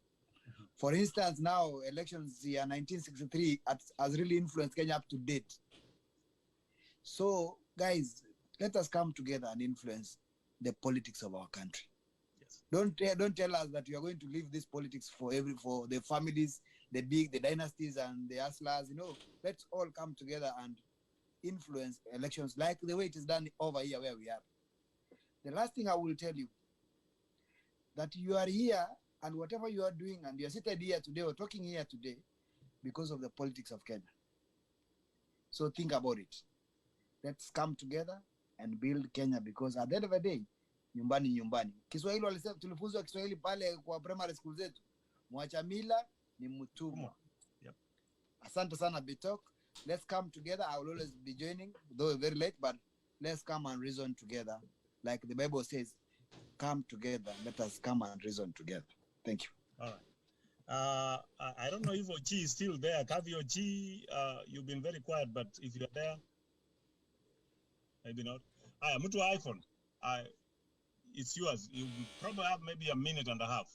For instance, now elections year 1963 has really influenced Kenya up to date. So, guys, let us come together and influence the politics of our country. Yes. Don't tell us that you are going to leave this politics for the families, the dynasties and the hustlers. Let's all come together and influence elections like the way it is done over here where we are. The last thing I will tell you, that you are here and whatever you are doing, and you are seated here today or talking here today because of the politics of Kenya. So think about it. Let's come together and build Kenya, because at the end of the day, nyumbani. Kiswahili walisema, tulifunzwa Kiswahili pale kwa primary school zetu. Mwacha mila ni mtumwa. Yep. Asante sana Bitok. Let's come together. I will always be joining, though very late, but let's come and reason together. Like the Bible says, come together. Let us come and reason together. Thank you. All right. I don't know if Ochi is still there. Kavi Ochi, you've been very quiet, but if you're there, maybe not. Mtu wa iPhone. it's yours. You probably have maybe a minute and a half.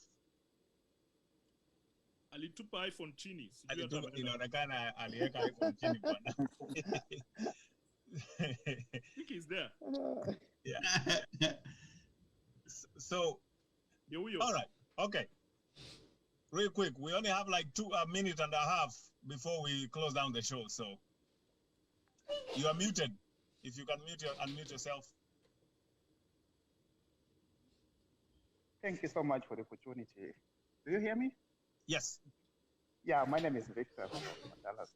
Alitupa iPhone chini. Inaonekana aliweka iPhone chini bwana. I think he's there. Yeah. So, all right. Okay. Real quick, we only have like a minute and a half before we close down the show. So, you are muted. If you can unmute yourself. Thank you so much for the opportunity. Do you hear me? Yes. Yeah, my name is Victor from Dallas.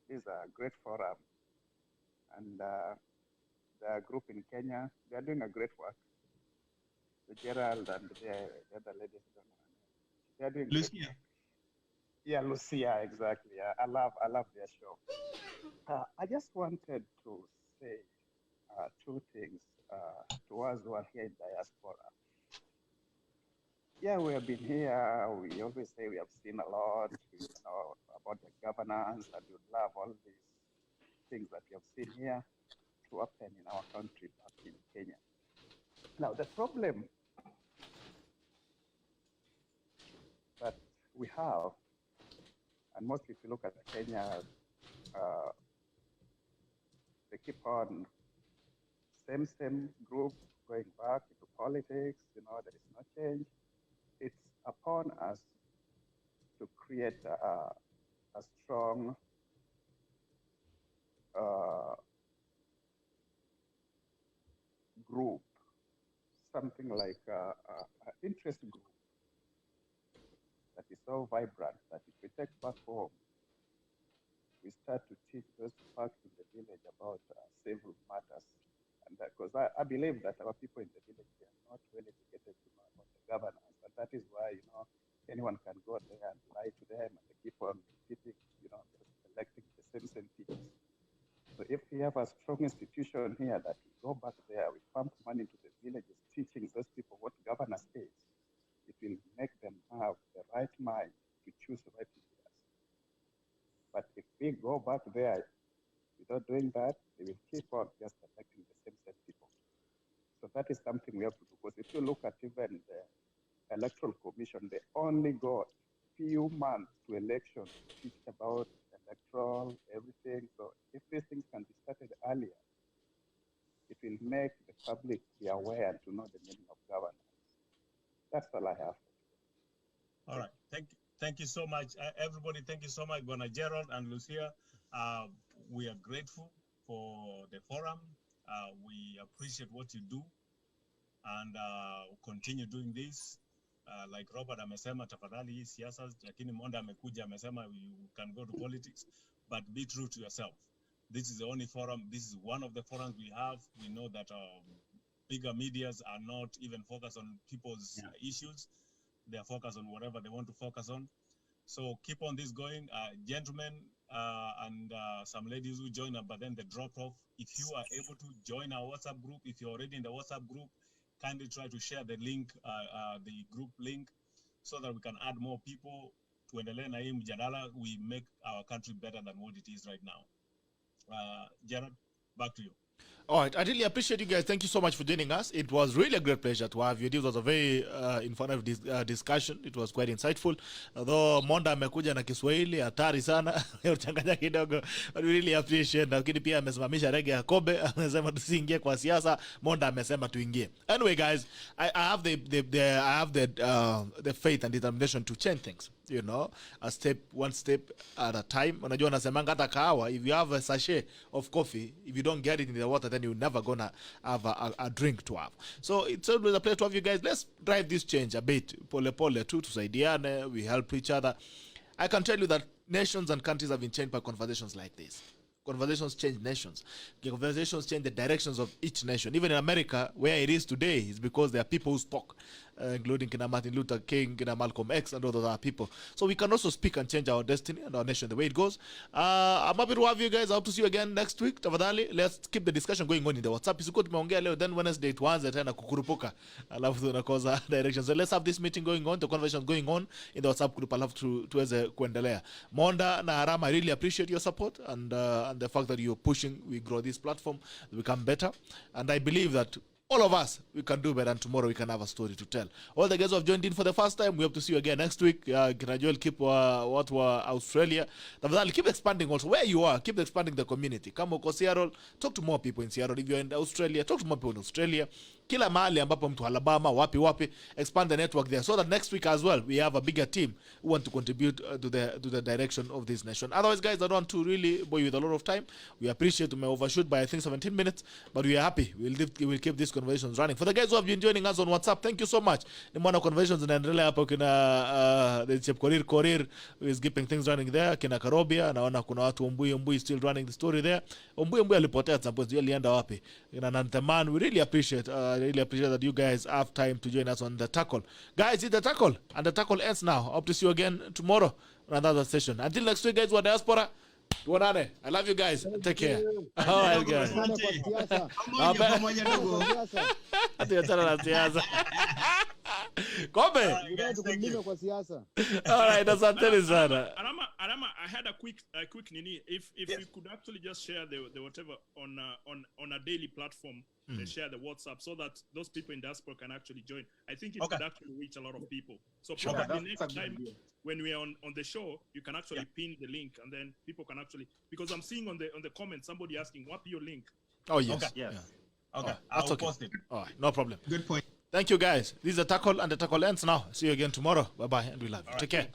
This is a great forum. And the group in Kenya, they are doing a great work. The Gerald and the other ladies, they are doing Lucia. great work. Yeah, Lucia, exactly. I love their show. I just wanted to say two things to us who are here in Diaspora. Yeah, we have been here. We always say we have seen a lot, about the governance, and we love all these things that we have seen here to happen in our country back in Kenya. Now, the problem that we have, and mostly if you look at Kenya, they keep on same group going back into politics, there is no change. It's upon us to create a strong group, something like an interest group that is so vibrant that if we take back home, we start to teach those back in the village about civil matters. And because I believe that our people in the village are not well educated to know about the governance. And that is why, anyone can go there and lie to them and they keep on repeating, electing the same people. So if we have a strong institution here that we go back there, we pump money into the villages, teaching those people what governance is, it will make them have the right mind to choose the right leaders. But if we go back there without doing that, they will keep on just electing the same people. So that is something we have to do. Because if you look at even the Electoral Commission, they only got few months to elections to teach about electoral, everything. So if these things can be started earlier, it will make the public be aware and to know the meaning of governance. That's all I have. All right. Thank you so much, everybody. Thank you so much, Bona Gerald and Lucia. We are grateful for the forum. We appreciate what you do, and continue doing this. Like Robert amesema, tafadhali hii siasa, lakini Monda amekuja amesema you can go to politics, but be true to yourself. This is the only forum. This is one of the forums we have. We know that bigger medias are not even focused on people's issues. They are focused on whatever they want to focus on. So keep on this going, gentlemen, and some ladies who join us, but then they drop off. If you are able to join our WhatsApp group, if you're already in the WhatsApp group, kindly try to share the link, the group link, so that we can add more people to endelea na hii mjadala. We make our country better than what it is right now. Gerald, back to you. All right, I really appreciate you guys. Thank you so much for joining us. It was really a great pleasure to have you. This was a very informative discussion. It was quite insightful. Although Monda amekuja na Kiswahili hatari sana, uchanganya kidogo. But we really appreciate. Lakini pia amesimamisha rege ya Kobe, amesema tusiingie kwa siasa. Monda amesema tuingie. Anyway, guys, I have the faith and determination to change things. One step at a time. Unajua nasemanga hata kahawa, if you have a sachet of coffee, if you don't get it in the water, then you're never gonna have a drink to have. So it's always a pleasure to have you guys. Let's drive this change a bit. Pole pole tu, tusaidiane, we help each other. I can tell you that nations and countries have been changed by conversations like this. Conversations change nations. Conversations change the directions of each nation. Even in America, where it is today, is because there are people who spoke, including Martin Luther King, Malcolm X, and all those other people. So we can also speak and change our destiny and our nation the way it goes. I'm happy to have you guys. I hope to see you again next week. Tafadhali, let's keep the discussion going on in the WhatsApp. Isikuwa tumeongea leo, then Wednesday tuanze tena kukurupuka. Alafu tunakosa direction. So let's have this meeting going on, the conversation going on in the WhatsApp group. Alafu tuweze kuendelea. Monda na Harama, I really appreciate your support and the fact that you're pushing, we grow this platform, we become better. And I believe that all of us, we can do better, and tomorrow we can have a story to tell. All the guys who have joined in for the first time, we hope to see you again next week. Joel, keep what were Australia. Keep expanding also. Where you are, keep expanding the community. Kama uko Seattle, talk to more people in Seattle. If you're in Australia, talk to more people in Australia. Kila mahali ambapo mtu Alabama, wapi, expand the network there, so that next week as well, we have a bigger team who want to contribute to the direction of this nation. Otherwise, guys, I don't want to really bore you with a lot of time. We appreciate we may overshoot by, I think, 17 minutes, but we are happy. We'll keep these conversations running. For the guys who have been joining us on WhatsApp, thank you so much. Nimeona conversations zinaendelea hapo, kina the Chep Korir who is keeping things running there, kina Karobia, naona kuna watu Ombui still running the story there. Ombui alipotea at some point, alienda wapi? Kina Nanteman, we really appreciate that you guys have time to join us on the tackle. Guys, it's the tackle, and the tackle ends now. Hope to see you again tomorrow on another session. Until next week, guys, we're Diaspora. Tuonane. I love you guys. Take care. All right, guys. Kombe. All right, asanteni sana. Arama, I had a quick nini. If you could actually just share the whatever on a daily platform, share the WhatsApp, so that those people in diaspora can actually join. I think it could actually reach a lot of people. So probably next time when we are on the show, you can actually pin the link, and then people can actually, because I'm seeing on the comments somebody asking, what your link? Oh yes. Okay. Yeah. Okay. That's okay. Post it. All right, no problem. Good point. Thank you, guys. This is the tackle, and the tackle ends now. See you again tomorrow. Bye bye, and we love you. Take care.